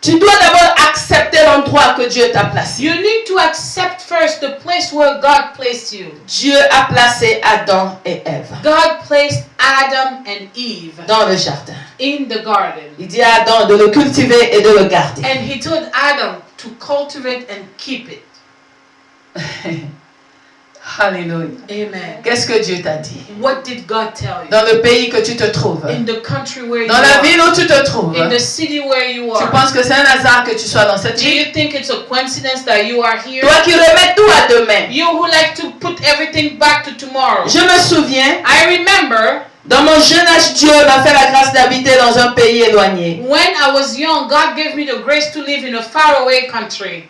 Tu dois d'abord accepter l'endroit que Dieu t'a placé. You need to accept first the place where God placed you. Dieu a placé Adam et Ève God placed Adam and Eve dans le jardin. in the garden. Il dit à Adam de le cultiver et de le garder. And He told Adam to cultivate and keep it. Alléluia. Amen. Qu'est-ce que Dieu t'a dit? What did God tell you? Dans le pays que tu te trouves, In the country where dans you la are, ville où tu te trouves, in the city where you tu are. penses que c'est un hasard que tu sois dans cette Do ville? you think it's a coincidence that you are here? Toi qui remets tout à demain. You who like to put everything back to tomorrow. Je me souviens, I remember dans mon jeune âge, Dieu m'a fait la grâce d'habiter dans un pays éloigné. when I was young, God gave me the grace to live in a faraway country.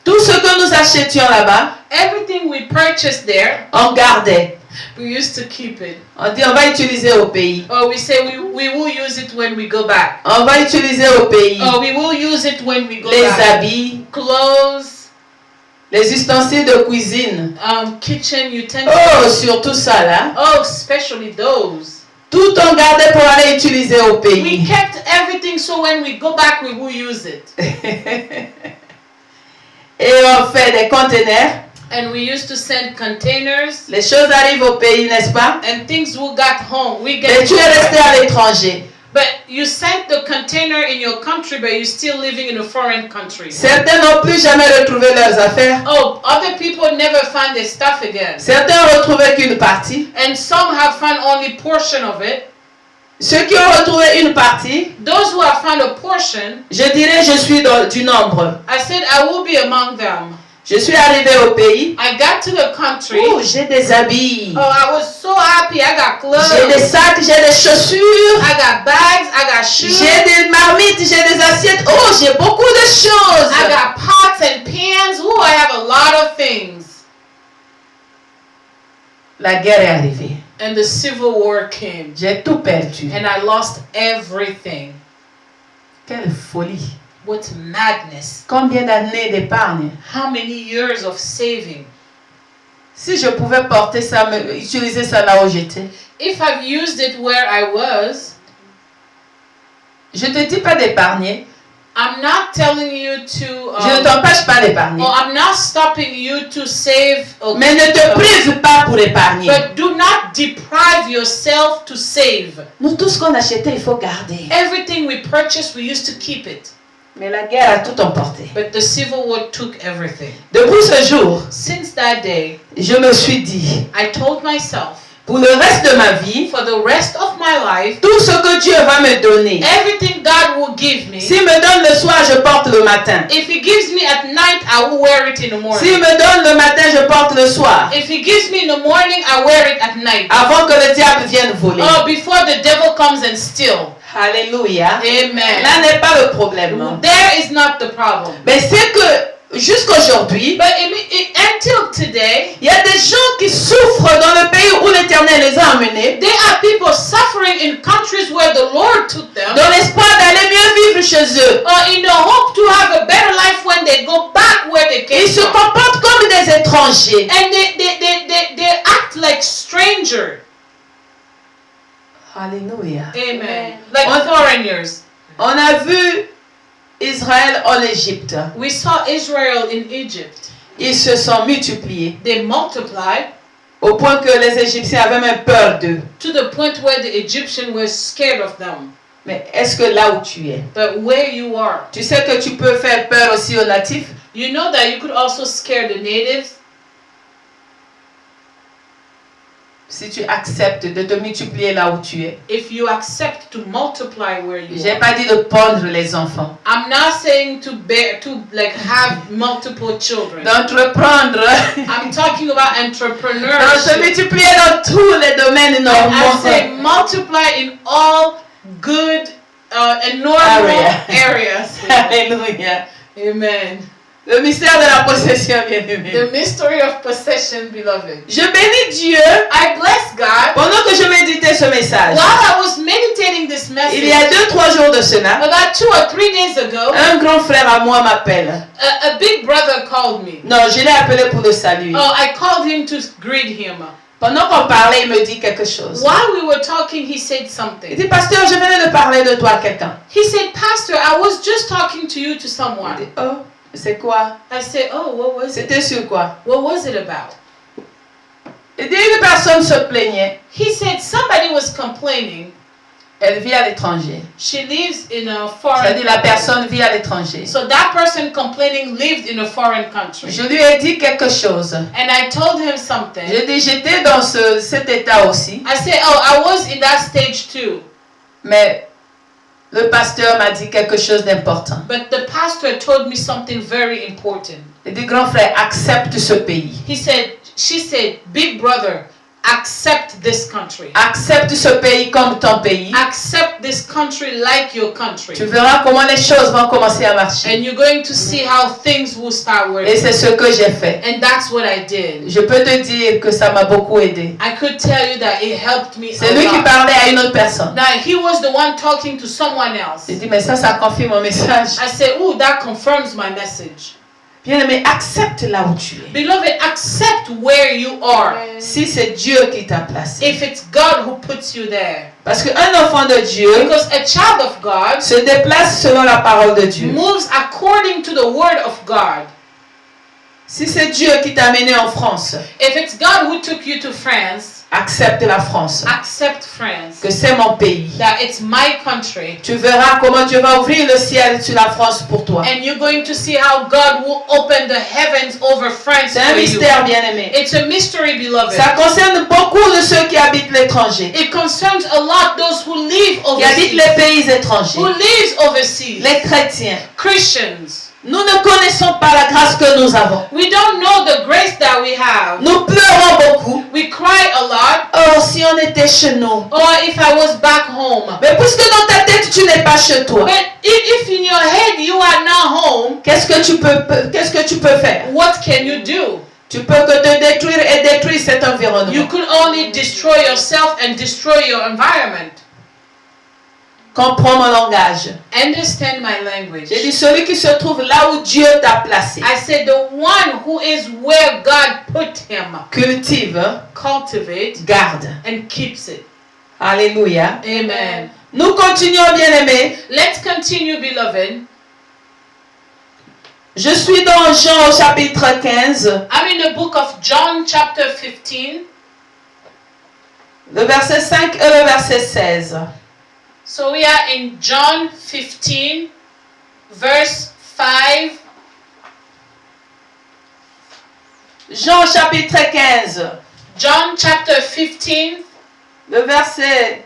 Tout ce que nous achetions là-bas, Everything we purchased there, on gardait. we used to keep it. On dit on va utiliser au pays. Or we say we will use it when we go back. On va utiliser au pays. Or we will use it when we go Les back. habits, Clothes, les ustensiles de cuisine. kitchen utensils. Oh, surtout ça là. Oh, especially those. Tout on gardait pour aller utiliser au We pays. kept everything so when we go back, we will use it. Et on fait des conteneurs. And we used to send containers Les choses arrivent au pays, n'est-ce pas? and things will get home. We Mais get tu es resté home. à l'étranger. But you sent the container in your country, but you're still living in a foreign country. Certains n'ont plus jamais retrouvé leurs affaires. Oh, other people never find their stuff again. Certains ont retrouvé qu'une partie. And some have found only portion of it. Ceux qui ont retrouvé une partie, Those who have found a portion, je dirais je suis du nombre. I said I will be among them. Je suis arrivé au pays. I got to the country. Oh, j'ai des habits. Oh, I was so happy. I got J'ai des clothes. sacs, j'ai des chaussures. I got bags. I got shoes. J'ai des marmites, j'ai des assiettes. Oh, j'ai beaucoup de choses. I got pots and pans. Ooh, I have a lot of things. La guerre est arrivée. And the Civil War came. J'ai tout perdu. And I lost everything. Quelle folie. What madness. Combien d'années d'épargne. How many years of saving. Si je pouvais porter ça, utiliser ça là où j'étais. If I've used it where I was, Je ne te dis pas d'épargner. I'm not telling you to... Je ne t'empêche pas d'épargner. or I'm not stopping you to save. Mais ne te prive pas pour épargner. But do not deprive yourself to save. Nous, tout ce qu'on achetait, il faut garder. Everything we purchased, we used to keep it. Mais la guerre a tout emporté. But the Civil War took everything. Depuis ce jour, Since that day, je me suis dit, I told myself, pour le reste de ma vie, for the rest of my life, tout ce que Dieu va me donner, everything God will give me, s'il me donne le soir, je porte le matin. if He gives me at night, I will wear it in the morning. S'il me donne le matin, je porte le soir. If He gives me in the morning, I wear it at night. Avant que le diable vienne voler. Oh, before the devil comes and steal. Alléluia. Amen. Là n'est pas le problème. There is not the problem. Mais c'est que jusqu'aujourd'hui, But until today, il y a des gens qui souffrent dans le pays où l'Éternel les a emmenés, there are people suffering in countries where the Lord took them, dans l'espoir d'aller mieux vivre chez eux. in the hope to have a better life when they go back where they came Ils se from. comportent comme des étrangers. And they act like strangers. Alléluia. Amen. Like foreigners. On a vu Israël en Égypte. We saw Israel in Egypt. Ils se sont multipliés They multiplied au point que les Égyptiens avaient même peur d'eux. to the point where the Egyptians were scared of them. Mais est-ce que là où tu es, But where you are, tu sais que tu peux faire peur aussi aux natifs? you know that you could also scare the natives Si tu acceptes de te multiplier là où tu es. if you accept to multiply where you J'ai are. pas dit de pondre les enfants. I'm not saying to have multiple children. D'entreprendre. I'm talking about Donc se entrepreneurship. multiplier dans tous les domaines I normaux. say multiply in all good and normal areas. Alléluia. Amen. Le mystère de la possession, bien-aimé. The mystery of possession, beloved. Je bénis Dieu I bless God. pendant que je méditais ce message. While I was meditating this Il y a message, 2-3 jours de cela, about 2 or 3 days ago, un grand frère à moi m'appelle. a big brother called me. Non, je l'ai appelé pour le saluer. Oh, I called him to greet him. Pendant qu'on parlait, il me dit quelque chose. While we were talking, he said Il something. dit, pasteur, je venais de parler de toi à quelqu'un. He said, Pastor, I was just talking to you to Il someone. dit, oh, c'est quoi? I said, oh, what was it? C'était sur quoi? What was it about? Il dit, une personne se plaignait. He said somebody was complaining Elle vit à l'étranger. She lives in a foreign C'est-à-dire la country. personne vit à l'étranger. So that person complaining lived in a foreign country. Je lui ai dit quelque chose. And I told him something. J'ai dit, j'étais dans cet état aussi. I said, oh, I was in that stage too. Mais le pasteur m'a dit quelque chose d'important. But the pastor told me something very important. Il dit, grand frère, accepte ce pays. She said, big brother, accept this country. Accepte ce pays comme ton pays. Accept this country like your country. Tu verras comment les choses vont commencer à marcher. And you're going to see how things will start working. Et c'est ce que j'ai fait. And that's what I did. Je peux te dire que ça m'a beaucoup aidé. I could tell you that it helped me C'est a lui qui lot. parlait à une autre personne. Now, he was the one talking to someone else. J'ai dit, mais ça confirme mon message. I said, oh, that confirms my message. Bien-aimé, accepte là où tu es. Beloved, accept where you are. Si c'est Dieu qui t'a placé. If it's God who puts you there. Parce qu'un enfant de Dieu Because a child of God se déplace selon la parole de Dieu. moves according to the word of God. Si c'est Dieu qui t'a amené en France, If it's God who took you to France, accepte la France. accept France. Que c'est mon pays. That it's my country. Tu verras comment Dieu va ouvrir le ciel sur la France pour toi. And you're going to see how God will open the heavens over France C'est un for you. mystère, bien-aimé. It's a mystery, beloved. Ça concerne beaucoup de ceux qui habitent l'étranger, It concerns a lot those who live qui habitent overseas. les pays étrangers, Who lives overseas. les chrétiens. Christians. Nous ne connaissons pas la grâce que nous avons. We don't know the grace that we have. Nous pleurons beaucoup. We cry a lot. Oh, si on était chez nous. Or if I was back home. Mais puisque dans ta tête, tu n'es pas chez toi, But if in your head you are not home, qu'est-ce que tu peux faire? what can you do? Tu peux que te détruire et détruire cet environnement. You could only destroy yourself and destroy your environment. Comprends mon langage. Understand my language. J'ai dit celui qui se trouve là où Dieu t'a placé. I said the one who is where God put him. Cultive, Cultivate garde. and keeps it. Alléluia. Amen. Nous continuons, bien-aimés. Let's continue, beloved. Je suis dans Jean au chapitre 15, I'm in the book of John chapter 15. le verset 5 et le verset 16. So we are in John 15, verse 5. Jean chapitre 15, John chapter 15, le verset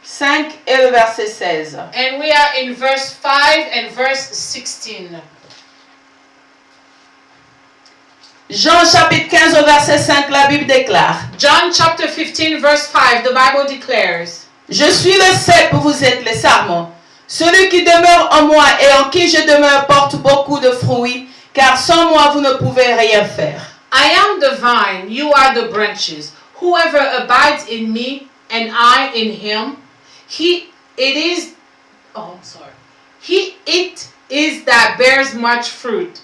5 et le verset 16. and we are in verse 5 and verse 16. Jean chapitre 15 au verset 5, la Bible déclare: John chapter 15, verse 5, the Bible declares, Je suis le cep, vous êtes les sarments. Celui qui demeure en moi et en qui je demeure porte beaucoup de fruits, car sans moi vous ne pouvez rien faire. I am the vine, you are the branches. Whoever abides in me and I in him, it is that bears much fruit.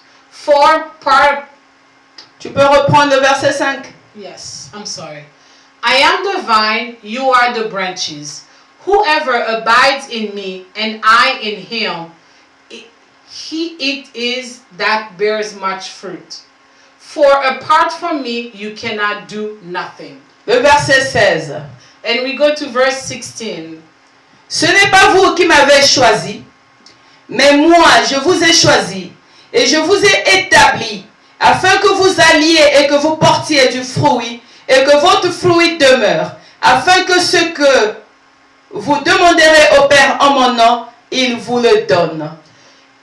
Tu peux reprendre le verset 5. Yes, I'm sorry. I am the vine, you are the branches. Whoever abides in me and I in him, it is that bears much fruit. For apart from me, you cannot do nothing. Le verset 16. And we go to verse 16. Ce n'est pas vous qui m'avez choisi, mais moi je vous ai choisi et je vous ai établi afin que vous alliez et que vous portiez du fruit et que votre fruit demeure, afin que ce que vous demanderez au Père en mon nom, il vous le donne.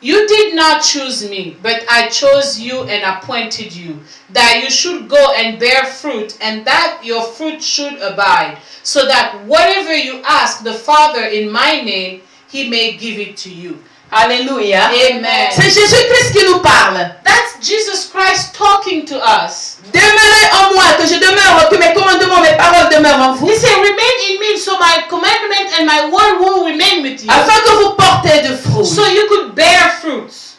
You did not choose me, but I chose you and appointed you, that you should go and bear fruit, and that your fruit should abide, so that whatever you ask the Father in my name, he may give it to you. Alléluia. Amen. C'est Jésus-Christ qui nous parle. That's Jesus Christ talking to us. Demeurez en moi, que je demeure, que mes commandements, mes paroles demeurent en vous. He said, remain in me, so my commandment and my word will remain with you. Afin que vous portez du fruit. So you could bear fruits.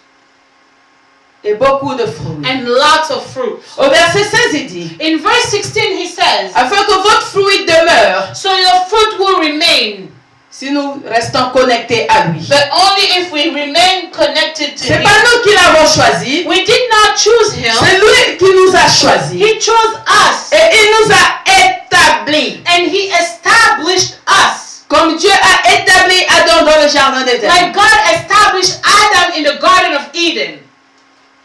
Et beaucoup de fruits. And lots of fruits. Au verset 16, il dit, In verse 16 he says, afin que votre fruit demeure, so your fruit will remain. si nous restons connectés à lui. But only if we remain connected to C'est him. pas nous qui l'avons choisi, We did not choose him. c'est lui qui nous a choisis. He chose us. Et il nous a établis And he established us comme jardin d'Éden. Like God established Adam in the Garden of Eden.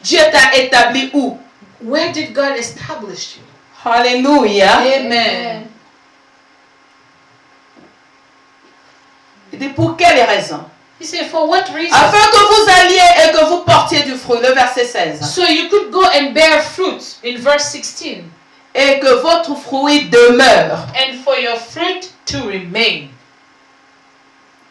Dieu t'a établi où? Where did God establish you? Alléluia. Amen. Il dit pour quelle raison? He said, for what reason? Afin que vous alliez et que vous portiez du fruit. Le verset 16. So you could go and bear fruit in verse 16. Et que votre fruit demeure. And for your fruit to remain.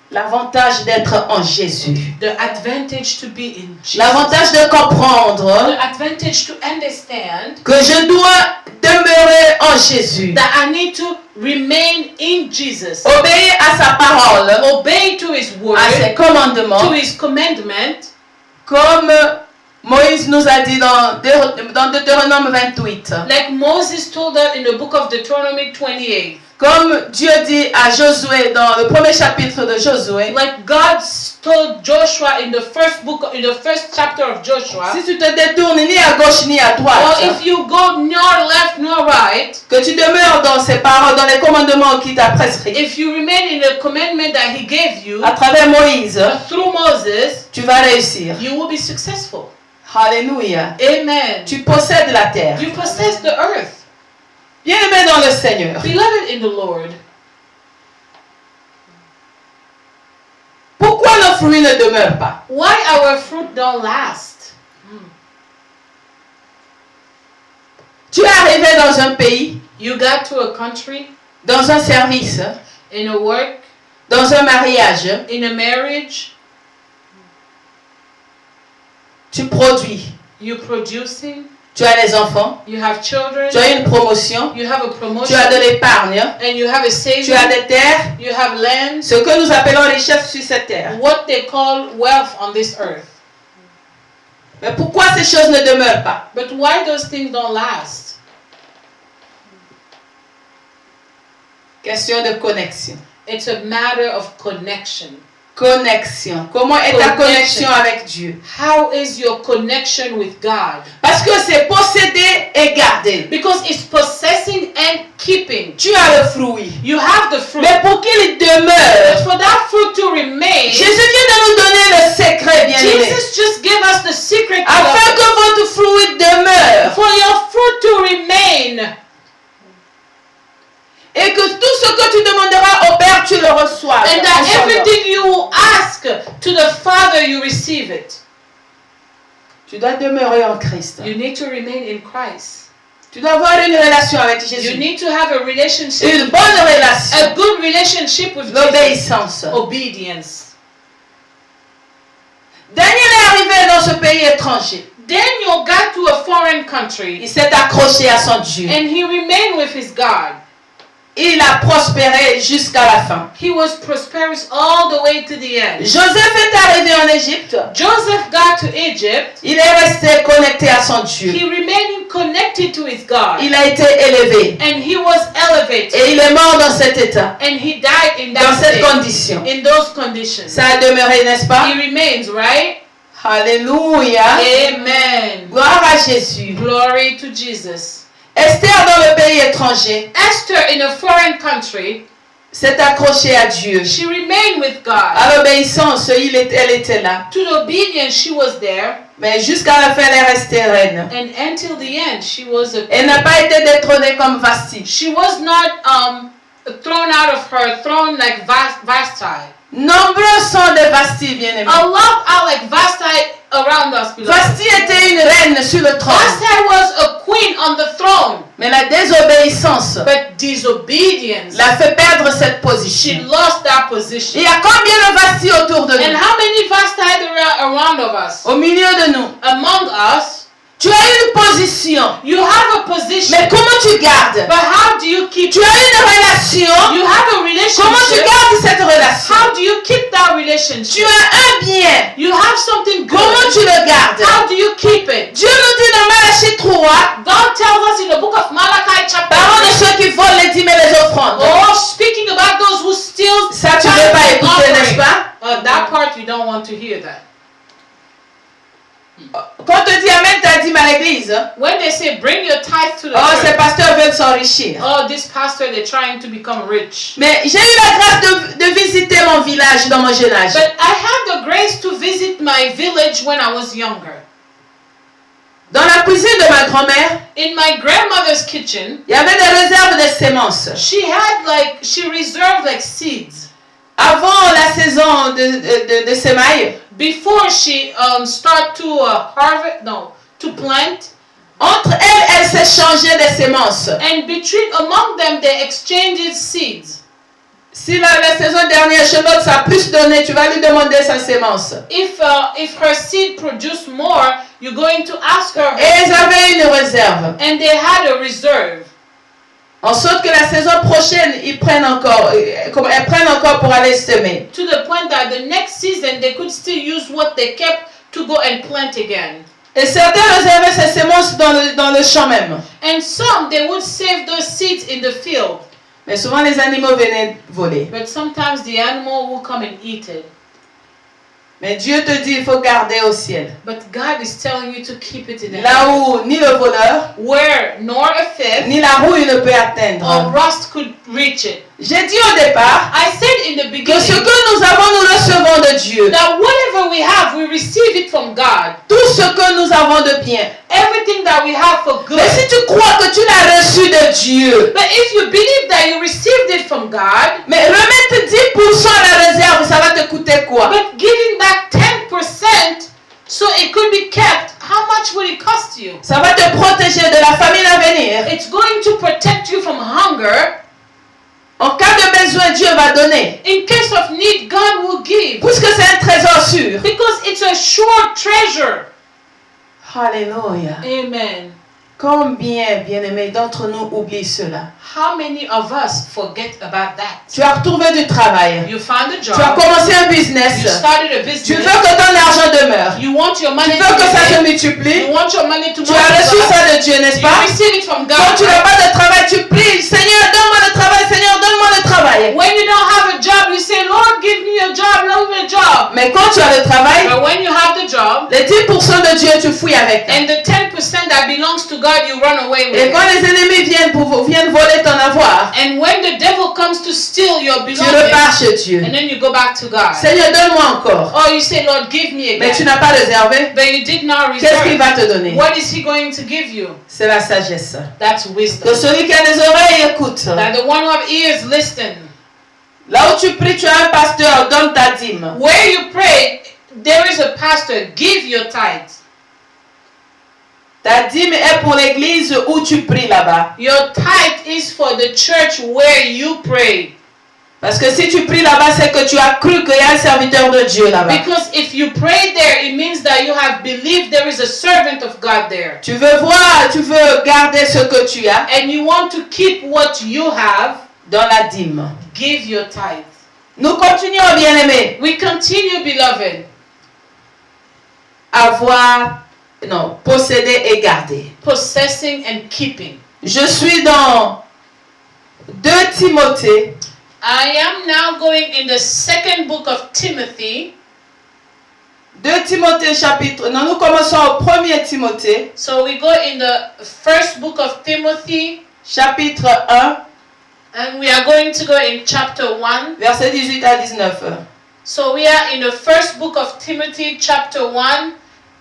L'avantage d'être en Jésus. The advantage to be in Jesus. L'avantage de comprendre The advantage to understand que je dois demeurer en Jésus. that I need to remain in Jesus. Obéir à sa parole, Obey to His word, à ses commandements, to His commandment, comme Moïse nous a dit dans Deutéronome 28. like Moses told us in the book of Deuteronomy 28. Comme Dieu dit à Josué dans le premier chapitre de Josué, Like God told Joshua in the first chapter of Joshua, si tu te détournes ni à gauche ni à well, droite, if you go nor left nor right, que tu demeures dans ses paroles, dans les commandements qu'il t'a prescrits, if you remain in the commandment that He gave you à travers Moïse, through Moses, tu vas réussir. you will be successful. Alléluia. Amen. Tu possèdes la terre. You possess the earth. Bien-aimé dans le Seigneur, Beloved in the Lord, pourquoi nos fruits ne demeurent pas? why our fruit don't last? Tu es arrivé dans un pays, You got to a country, dans un service, in a work, dans un mariage, in a marriage, tu produis, you're producing, tu as des enfants, you have children, tu as une promotion, you have a tu promotion, as de l'épargne, and you have a tu saving, as des terres, you have land, ce que nous appelons richesse sur cette terre. what they call wealth on this earth. Mais pourquoi ces choses ne demeurent pas? But why those things don't last? Question de connexion. It's a matter of connection. Connexion. Comment est ta Connection. connexion avec Dieu? How is your connection with God? Parce que c'est posséder et garder. Because it's possessing and keeping. Tu as le fruit. You have the fruit. Mais pour qu'il But demeure, for that fruit to remain, Jésus vient de nous donner le secret, bien-aimé. Jesus just gave us the secret to Afin que votre fruit demeure. for your fruit to remain. Et que tout ce que tu demanderas au Père, tu le reçois. And that everything you ask to the Father, you receive it. Tu dois demeurer en Christ. You need to remain in Christ. Tu dois avoir une relation avec You Jésus. need to have a relationship, Une bonne relation. a good relationship with Jesus. L'obéissance. Obedience. Daniel est arrivé dans ce pays étranger. Daniel got to a foreign country Il s'est accroché à son Dieu. and he remained with his God. Il a prospéré jusqu'à la fin. He was prosperous all the way to the end. Joseph est arrivé en Égypte. Joseph got to Egypt. Il est resté connecté à son Dieu. He remained connected to his God. Il a été élevé. And he was elevated. Et il est mort dans cet état. And he died in Dans that cette state. condition. In those conditions. Ça a demeuré, n'est-ce pas? He remains, right? Alléluia. Amen. Gloire à Jésus. Glory to Jesus. Esther dans le pays étranger Esther in a foreign country, s'est accrochée à Dieu. she remained with God. À l'obéissance, elle était là. To the obedience, she was there. Mais jusqu'à la fin, elle est restée reine. And until the end, she was a Elle n'a pas été détrônée comme Vasti. She was not thrown out of her throne like Vashti. Nombreux sont des Vasti, bien-aimés. A lot are like Vashti around us. beloved. Vasti était une reine sur le trône. Vashti was a queen on the throne, Mais la désobéissance but disobedience, l'a fait perdre cette she position. lost that position. Il y a combien de Vasti autour de And nous? how many Vashti there are around of us? Au milieu de nous. Among us, Tu as une position. you have a position, Mais comment tu gardes? but how do you keep Tu as une relation. You have a Comment tu relationship. gardes cette relation? How do you keep that Tu relationship? as un bien. You have something Comment good. tu le gardes? How do you keep it? Dieu nous dit dans Malachie 3, God tells us in the book of Malachi chapter parlant de 3, ceux qui volent les dîmes et les offrandes. speaking about those who steal Ça, tu ne veux pas écouter, n'est-ce pas? That part you don't want to hear that. Quand on te dit Amen, tu as dit dîme à l'église, when they say bring your tithe to the oh, ces church, pasteurs veulent s'enrichir. oh, this pastor, they're trying to become rich. Mais j'ai eu la grâce de visiter mon village dans mon jeune âge. But I had the grace to visit my village when I was younger. Dans la cuisine de ma grand-mère, In my grandmother's kitchen, il y avait des réserves de semences. she reserved like seeds. Avant la saison de semailles, Before she start to to plant, entre elles s'échangeaient des semences. and among them they exchanged seeds. Si la saison dernière, chez l'autre, ça a plus donné, tu vas lui demander sa sémence. If her seed produced more, you're going to ask her. Et ils avaient une réserve. And they had a reserve. En sorte que la saison prochaine, elles prennent encore pour aller semer. To the point that the next season they could still use what they kept to go and plant again. Et certains réservaient ces semences dans le champ même. And some they would save those seeds in the field. Mais souvent les animaux venaient voler. But sometimes the animal will come and eat it. Mais Dieu te dit, il faut garder au ciel. But God is telling you to keep it in the Là heaven. où ni le voleur, Where nor a thief ni la rouille ne peut or atteindre. rust could reach it. J'ai dit au départ I said in the que ce beginning que nous avons, nous recevons de Dieu. that whatever we have, we receive it from God. Tout ce que nous avons de bien. Everything that we have for good. Mais si tu crois que tu l'as reçu de Dieu, But if you believe that you received it from God, mais remettre 10% à la réserve, ça va te coûter quoi? but giving back 10% so it could be kept, how much will it cost you? Ça va te protéger de la famine à venir. It's going to protect you from hunger. En cas de besoin, Dieu va donner. In case of need, God will give. Puisque c'est un trésor sûr. Because it's a sure treasure. Alléluia. Amen. Combien, bien-aimés, d'entre nous oublient cela? How many of us forget about that? Tu as retrouvé du travail. You found a Tu as job. commencé un business. You started a Tu business. veux que ton argent demeure. You want your money Tu to veux que ça se grow. multiplie. You want your money to Tu as reçu multiply. ça de Dieu, n'est-ce You pas? receive it from Quand tu God. n'as pas de travail, tu pries. Seigneur, donne-moi le travail. Seigneur, donne-moi le travail. When you don't have a job, you say, Lord, give me a job, love me a job. Mais quand tu as le travail, But when you have the job, les 10% de Dieu, tu fouilles avec. and the 10% that belongs to God, you run away with Et it. quand les ennemis viennent voler ton avoir, And when the devil comes to steal your tu belongings, repars chez Dieu. and then you go back to God. Seigneur, donne-moi encore. Or you say, Lord, give me Mais tu again. n'as pas réservé. But you did not Qu'est-ce qu'il reserve. va te donner? What is he going to give you? C'est la sagesse. That's Que wisdom. celui qui a des oreilles écoute. That the one who have ears listen. Là où tu pries, tu as un pasteur, donne ta dîme. Where you pray, there is a pastor. Give your tithe. Ta dîme est pour l'église où tu pries là-bas. Your tithe is for the church where you pray. Parce que si tu pries là-bas, c'est que tu as cru qu'il y a un serviteur de Dieu là-bas. Because if you pray there, it means that you have believed there is a servant of God there. Tu veux voir, tu veux garder ce que tu as And you want to keep what you have, dans la dîme. give your tithe. Nous continuons, bien-aimés, We continue, beloved, posséder et garder. possessing and keeping. Je suis dans 2 Timothée, I am now going in the second book of Timothy. 2 Timothée chapitre, non, nous commençons au 1er Timothée, So we go in the first book of Timothy, chapitre 1, and we are going to go in chapter 1. versets 18 à 19. So we are in the first book of Timothy, chapter 1,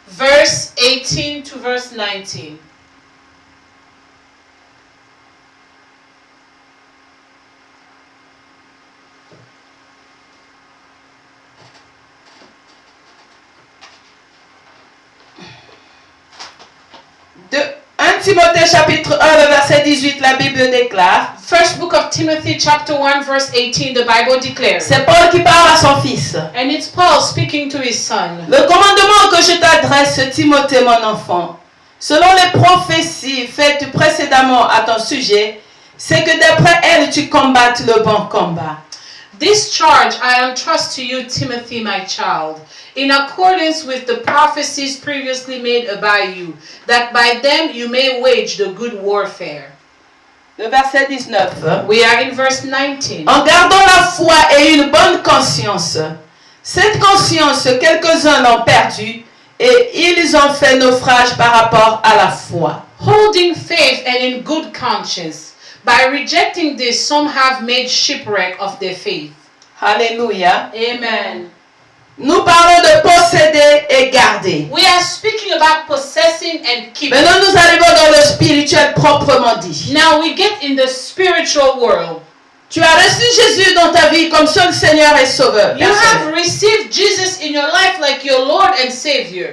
verse 18 to verse 19. De 1 Timothée chapitre 1, le verset 18, la Bible déclare, First book of Timothy, chapter 1, verse 18, the Bible declares. c'est Paul qui parle à son fils. And it's Paul speaking to his son. Le commandement que je t'adresse, Timothée, mon enfant, selon les prophéties faites précédemment à ton sujet, c'est que d'après elles, tu combattes le bon combat. This charge I entrust to you, Timothy, my child, in accordance with the prophecies previously made about you, that by them you may wage the good warfare. Le verset 19. We are in verse 19. En gardant la foi et une bonne conscience. Cette conscience, quelques-uns l'ont perdue et ils ont fait naufrage par rapport à la foi. Holding faith and in good conscience. By rejecting this, some have made shipwreck of their faith. Alléluia. Amen. Nous parlons de posséder et garder. We are speaking about possessing and keeping. Maintenant, nous arrivons dans le spirituel proprement dit. Now we get in the spiritual world. Tu as reçu Jésus dans ta vie comme seul Seigneur et Sauveur. You have received Jesus in your life like your Lord and Savior.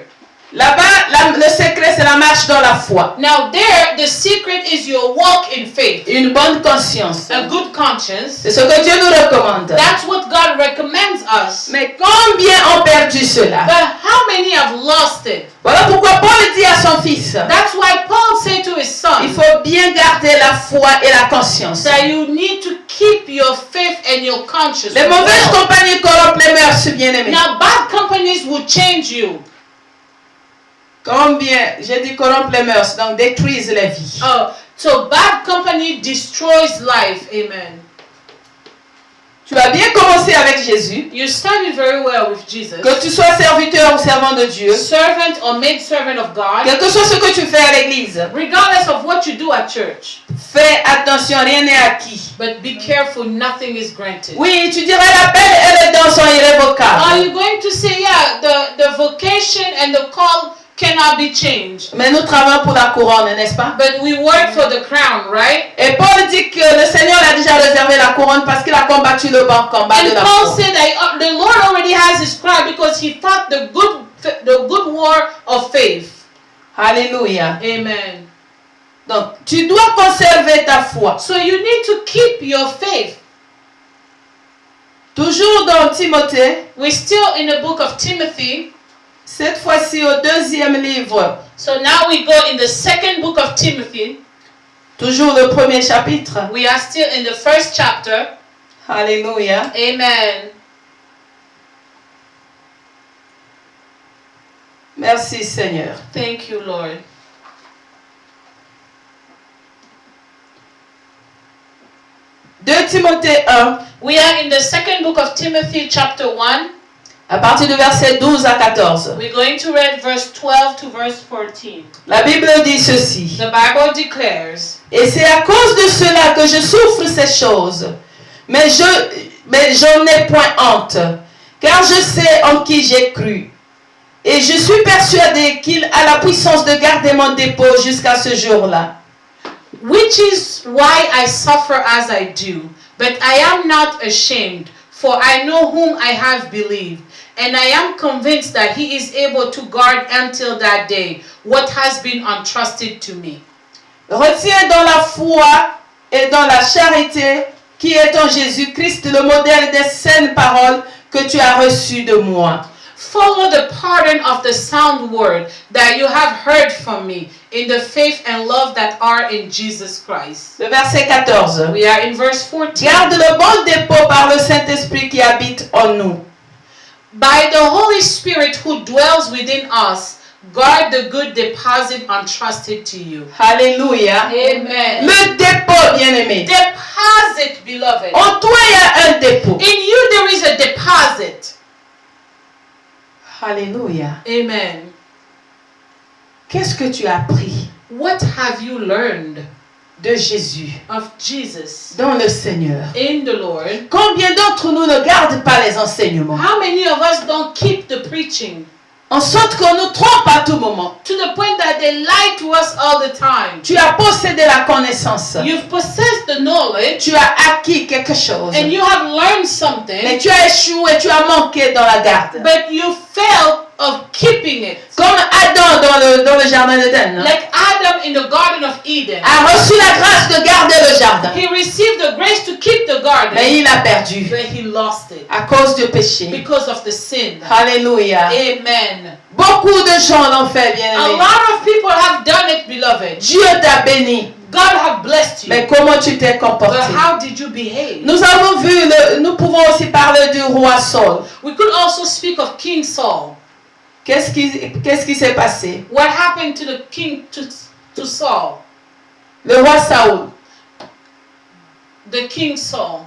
Là-bas, le secret, c'est la marche dans la foi. Now there, the secret is your walk in faith. Une bonne conscience. A good conscience. C'est ce que Dieu nous recommande. That's what God recommends us. Mais combien ont perdu cela? But how many have lost it? Voilà pourquoi Paul dit à son fils, That's why Paul said to his son, il faut bien garder la foi et la conscience. that you need to keep your faith and your conscience. Les mauvaises compagnies corrompent les mœurs, bien-aimés. Now bad companies will change you. Combien, j'ai dit corrompre les mœurs, donc détruisent les vies. So bad company destroys life. Amen. Tu as bien commencé avec Jésus. You started very well with Jesus. Que tu sois serviteur ou servant de Dieu. Servant or maid servant of God. Quel que soit ce que tu fais à l'église. Regardless of what you do at church. Fais attention, rien n'est acquis. But be careful, nothing is granted. Oui, tu diras l'appel et les dons sont irrévocables. Are you going to say, yeah, the vocation and the call cannot be changed? Mais nous travaillons pour la couronne, n'est-ce pas? But we work for the crown, right? Et Paul dit que le Seigneur a déjà réservé la couronne parce qu'il a combattu le bon combat de And la Paul foi. said that the Lord already has his crown because he fought the good war of faith. Alléluia. Amen. Donc, tu dois conserver ta foi. So you need to keep your faith. Toujours dans Timothée, We're still in the book of Timothy. cette fois-ci au 2e livre, So now we go in the second book of Timothy. toujours le 1er chapitre. We are still in the first chapter. Alléluia. Amen. Merci Seigneur. Thank you, Lord. De Timothée 1, We are in the second book of Timothy, chapter 1. à partir du verset 12 à 14. We're going to read verse 12 to verse 14. La Bible dit ceci. The Bible declares, Et c'est à cause de cela que je souffre ces choses. Mais j'en ai point honte, car je sais en qui j'ai cru. Et je suis persuadé qu'il a la puissance de garder mon dépôt jusqu'à ce jour-là. which is why I suffer as I do. But I am not ashamed, for I know whom I have believed. And I am convinced that he is able to guard until that day what has been entrusted to me. Retiens dans la foi et dans la charité qui est en Jésus-Christ le modèle des saines paroles que tu as reçues de moi. Follow the pattern of the sound word that you have heard from me in the faith and love that are in Jesus Christ. Le verset 14. We are in verse 14. Garde le bon dépôt par le Saint-Esprit qui habite en nous. By the Holy Spirit who dwells within us, guard the good deposit entrusted to you. Alléluia. Amen. Le dépôt, bien-aimé. Deposit, beloved. En toi, il y a un dépôt. In you there is a deposit. Alléluia. Amen. Qu'est-ce que tu as appris What have you learned de Jésus of Jesus dans le Seigneur? in the Lord? Combien d'entre nous ne gardent pas les enseignements? How many of us don't keep the preaching? En sorte qu'on nous trompe à tout moment. To the point that they lie to us all the time. Tu as possédé la connaissance. You've possessed the knowledge Tu as acquis quelque chose. and you have learned Mais something, tu as échoué, tu as manqué dans la garde. but you failed of keeping it. Comme Adam dans le jardin d'Éden Like Adam in the Garden of Eden. a reçu la grâce de garder le jardin. He received the grace to keep the garden, Mais il a perdu but he lost it à cause du péché. because of the sin. Alléluia. Amen. Beaucoup de gens l'ont fait, A bien-aimé. lot of people have done it, beloved. Dieu t'a béni. God have blessed you. Mais comment tu t'es comporté? But how did you behave? Nous pouvons aussi parler du roi Saul. We could also speak of King Saul. Qu'est-ce qui s'est passé? What happened to the king, to Saul? Le roi Saoul, The King Saul.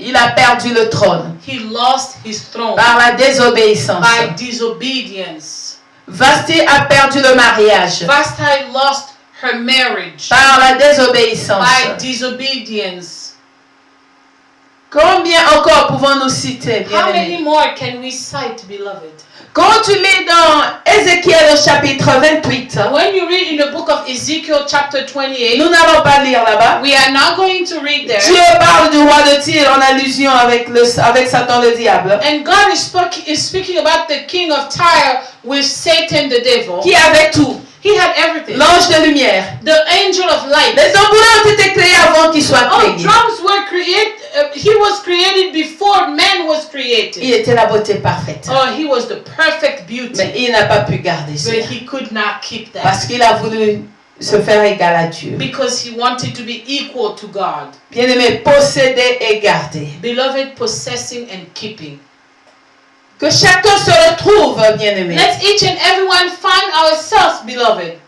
il a perdu le trône He lost his throne par la désobéissance. by disobedience. Vasti a perdu le mariage Vashti lost her marriage par la désobéissance. by disobedience. Combien encore pouvons-nous citer, How bien-aimés? many more can we cite, beloved? Quand tu lis dans Ézéchiel au chapitre 28, When you read in the book of Ezekiel chapter 28, nous n'allons pas lire là-bas. we are not going to read there. Dieu parle du roi de Tyr en allusion avec Satan le diable, And God is speaking about the king of Tyre with Satan the devil. qui avait tout. He had everything. L'ange de lumière. The angel of light. Les tambourins ont été créés avant qu'il soit Oh, créé. drums were created. He was created before man was created. Il était la beauté parfaite. Oh, he was the perfect beauty. Mais il n'a pas pu garder But cela. he could not keep that. Parce qu'il a voulu se faire égal à Dieu. Because he wanted to be equal to God. Bien-aimé, posséder et garder. Beloved, possessing and keeping. Que chacun se retrouve, bien-aimé. Let's each and everyone find ourselves, beloved.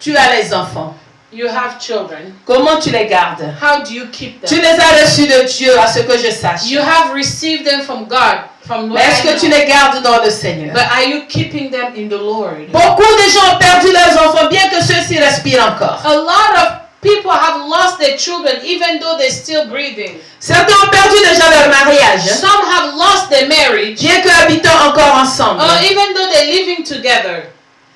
Tu as les enfants. You have children. Comment tu les gardes? How do you keep Tu them? les as reçus de Dieu, à ce que je sache. You have received them from God, from what Mais est-ce I que tu know. les gardes dans le Seigneur? But are you keeping them in the Lord? Beaucoup de gens ont perdu leurs enfants, bien que ceux-ci respirent encore. A lot of people have lost their children even though they're still breathing. Certains ont perdu déjà leur mariage, Some have lost their marriage, bien que habitant encore ensemble. or even though they're living together.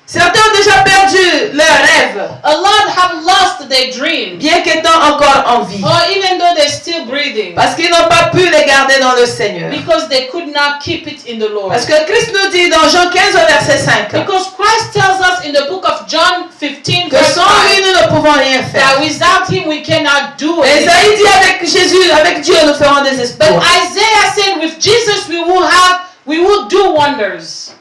Certains ont déjà perdu leurs rêves, A lot have lost their dreams, bien qu'étant encore en vie. or even though they're still breathing, Parce qu'ils n'ont pas pu les garder dans le Seigneur. because they could not keep it in the Lord. Parce que Christ nous dit dans Jean 15 au verset 5 Because Christ tells us in the book of John 15 que verse sans lui 5 nous ne pouvons rien that faire. without him we cannot do Et it. Isaïe dit avec Jésus, avec Dieu nous ferons des But exploits. Isaiah said with Jesus we will do wonders.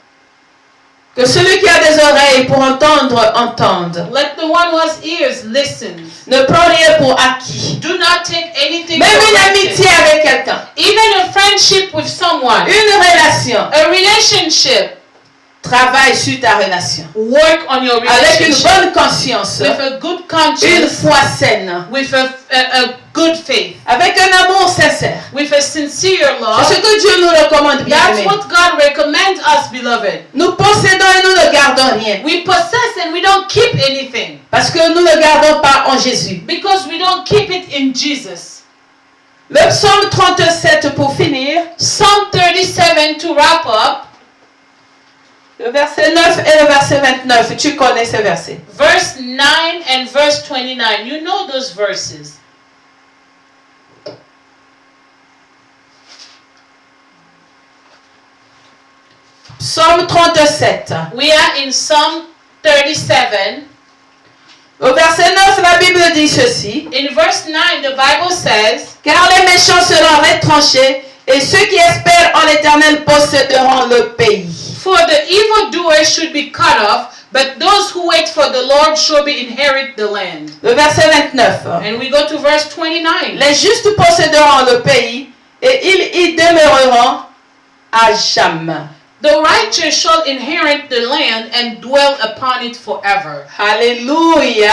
Que celui qui a des oreilles pour entendre, entende. Let the one who has ears listen. Ne prends rien pour acquis. Do not take anything Même for une granted. amitié avec quelqu'un, Even a friendship with someone, une relation, a relationship. travaille sur ta relation. Work on your Avec une relationship bonne conscience, with a good une conscience, foi saine, with a good faith, avec un amour sincère. with a sincere love. C'est ce que Dieu nous recommande, bien That's aimé. what God recommends us, beloved. Nous possédons et nous ne gardons rien. We possess and we don't keep anything Parce que nous ne gardons pas en Jésus. because we don't keep it in Jesus. Le psaume 37 pour finir, Psalm 37 to wrap up, le verset 9 et le verset 29. Tu connais ces versets. verse 9 and verse 29. You know those verses. Psaume 37. We are in Psalm 37. Au verset 9, la Bible dit ceci. In verse 9, the Bible says, Car les méchants seront retranchés et ceux qui espèrent en l'Éternel posséderont le pays. for the evildoers should be cut off, but those who wait for the Lord shall be inherit the land. Le verset 29. And we go to verse 29. Les justes posséderont le pays et ils y demeureront à jamais. The righteous shall inherit the land and dwell upon it forever. Alléluia.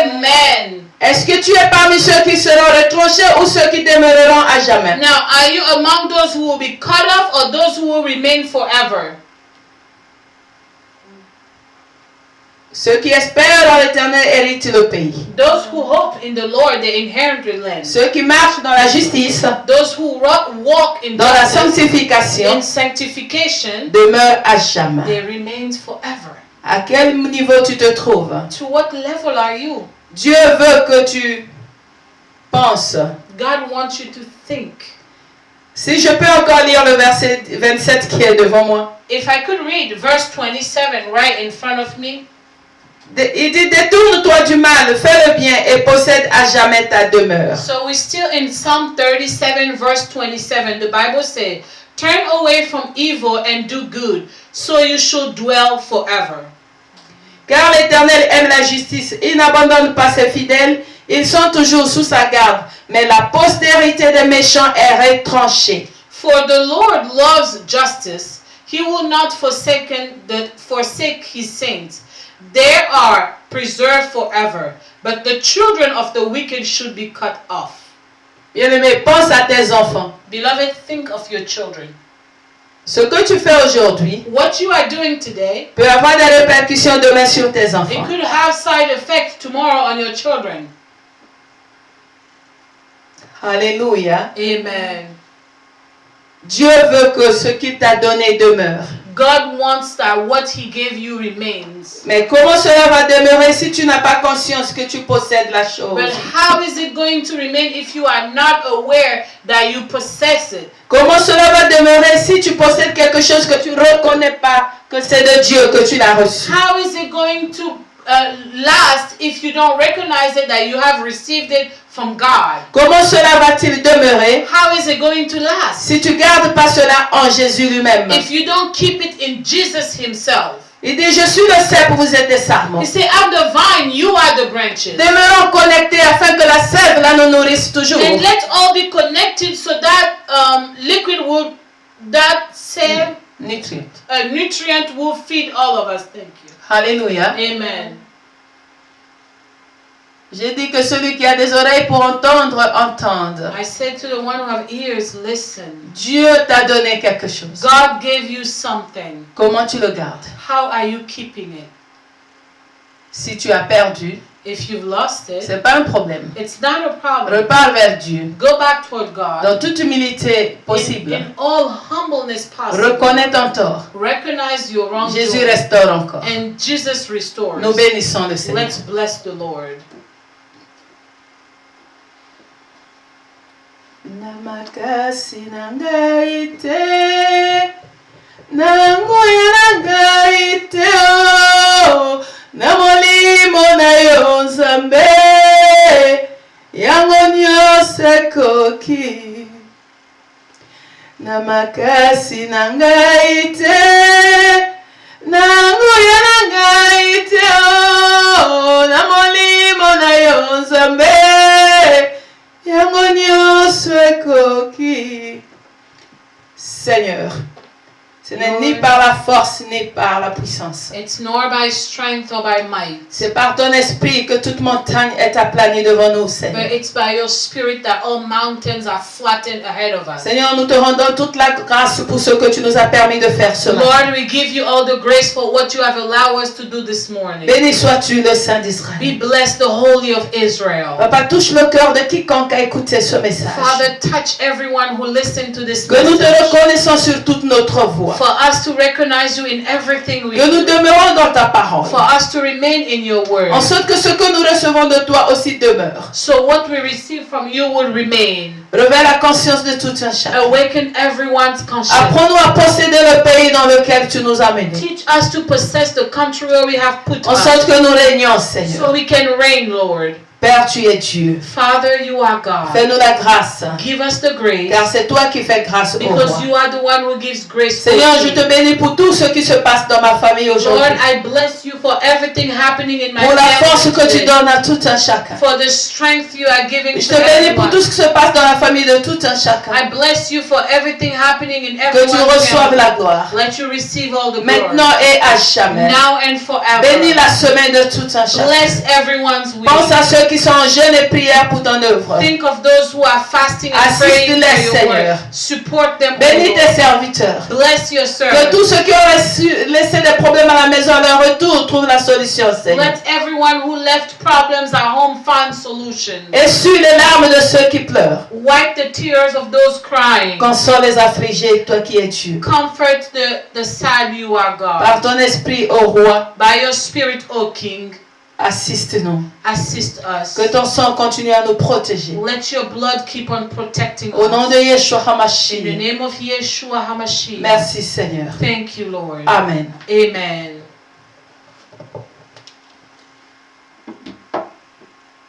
Amen. Est-ce que tu es parmi ceux qui seront retranchés ou ceux qui demeureront à jamais? Now, are you among those who will be cut off or those who will remain forever? Ceux qui espèrent en l'Éternel héritent le pays. Those who hope in the Lord, they inherit the land. Ceux qui marchent dans la justice, Those who walk in dans la justice, sanctification, in sanctification, demeurent à jamais. they remain forever. À quel niveau tu te trouves? To what level are you? Dieu veut que tu penses. God wants you to think. Si je peux encore lire le verset 27 qui est devant moi. If I could read verse 27 right in front of me. Il dit, détourne-toi du mal, fais le bien et possède à jamais ta demeure. So we're still in Psalm 37 verse 27. The Bible says, turn away from evil and do good, so you shall dwell forever. Car l'Éternel aime la justice, il n'abandonne pas ses fidèles, ils sont toujours sous sa garde, mais la postérité des méchants est retranchée. For the Lord loves justice, he will not forsake his saints. they are preserved forever, but the children of the wicked should be cut off. Bien-aimé, pense à tes enfants. Beloved, think of your children. Ce que tu fais aujourd'hui What you are doing today, peut avoir des répercussions demain sur tes it enfants. could have side effects tomorrow on your children. Alléluia. Amen. Dieu veut que ce qu'il t'a donné demeure. God wants that what He gave you remains. Mais comment cela va demeurer si tu n'as pas conscience que tu possèdes la chose? But how is it going to remain if you are not aware that you possess it? Comment cela va demeurer si tu possèdes quelque chose que tu ne reconnais pas que c'est de Dieu que tu l'as reçu? How is it going to last if you don't recognize it that you have received it from God? Comment cela va-t-il demeurer How is it going to last si tu gardes pas cela en Jésus lui-même? if you don't keep it in Jesus Himself? Il dit, je suis le cep, vous êtes des sarments. He said, I'm the vine, you are the branches. Demeurons connectés afin que la sève là nous nourrisse toujours. And let's all be connected so that liquid will, that same Nutrient. nutrient will feed all of us. Thank you. Alléluia. Amen. J'ai dit que celui qui a des oreilles pour entendre, entende. I said to the one who have ears, listen. Dieu t'a donné quelque chose. God gave you something. Comment tu le gardes? How are you keeping it? Si tu as perdu, If you've lost it, c'est pas un problème. it's not a problem. Repars vers Dieu. Go back toward God. Dans toute humilité possible. In all humbleness possible. Reconnais ton tort. Recognize your Jésus wrongdoing. restaure encore. And Jesus restores. Nous bénissons le Seigneur. Let's bless the Lord. Namakasi nangaite nangoya nangaite o namolimo na yo nzambe yango nyose koki namakasi nangaite nangoya nangaite o namolimo na yo nzambe Seigneur, ce n'est ni par la force ni par la puissance. It's nor by strength or by might. C'est par ton esprit que toute montagne est aplanie devant nous, But Seigneur. it's by your spirit that all mountains are flattened ahead of us. Seigneur, nous te rendons toute la grâce pour ce que tu nous as permis de faire ce matin. Lord, we give you all the grace for what you have allowed us to do this morning. Béni sois-tu le Saint Be d'Israël. blessed, the Holy of Israel. Papa, touche le cœur de quiconque a écouté ce message. Father, touch everyone who listened to this Que nous te message. reconnaissons sur toute notre voie. For us to recognize you in everything we Que nous do. demeurons dans ta parole. For us to remain in your word. En sorte que ce que nous recevons de toi aussi demeure. So what we receive from you will remain. Réveille la conscience de tout un chacun. Awaken everyone's conscience. Apprends-nous à posséder le pays dans lequel tu nous as menés. Teach us to possess the country where we have put En us. sorte que nous régnons, So Seigneur. we can reign, Lord. Père, tu es Dieu. Father, you are God. Fais-nous la grâce. Give us the grace. Car c'est toi qui fais grâce au Because roi. you are the one who gives grace. Seigneur, je freely. te bénis pour tout ce qui se passe dans ma famille Lord, aujourd'hui. I bless you for everything happening in my Pour la force family que tu today. donnes à tout un chacun. For the strength you are giving Je to te bénis pour everyone. tout ce qui se passe dans la famille de tout un chacun. I bless you for everything happening in Que tu everyone's reçoives family. la gloire. Let you receive all the Maintenant glory. et à jamais. Now and forever. Bénis la semaine de tout un chacun. Bless everyone's week. Pense à ceux qui sont en jeûne et prière pour ton œuvre. Think of those who are fasting and Assiste-les, praying for your Seigneur. word. Support them, O Bénis Lord. tes serviteurs. Bless your Que servants. tous ceux qui ont laissé des problèmes à la maison à leur retour trouvent la solution, Seigneur. Let everyone who left problems at home find solutions. Essuie les larmes de ceux qui pleurent. Wipe the tears of those crying. Console les affligés, toi qui es Dieu. Comfort the sad, you are Par God. ton esprit, ô roi, By your spirit, O King, assiste-nous. assist us. Que ton sang continue à nous protéger. Let your blood keep on protecting Au nom us. de Yeshua In the HaMashiach. name of Yeshua HaMashiach. Merci, Seigneur. Thank you, Lord. Amen. Amen.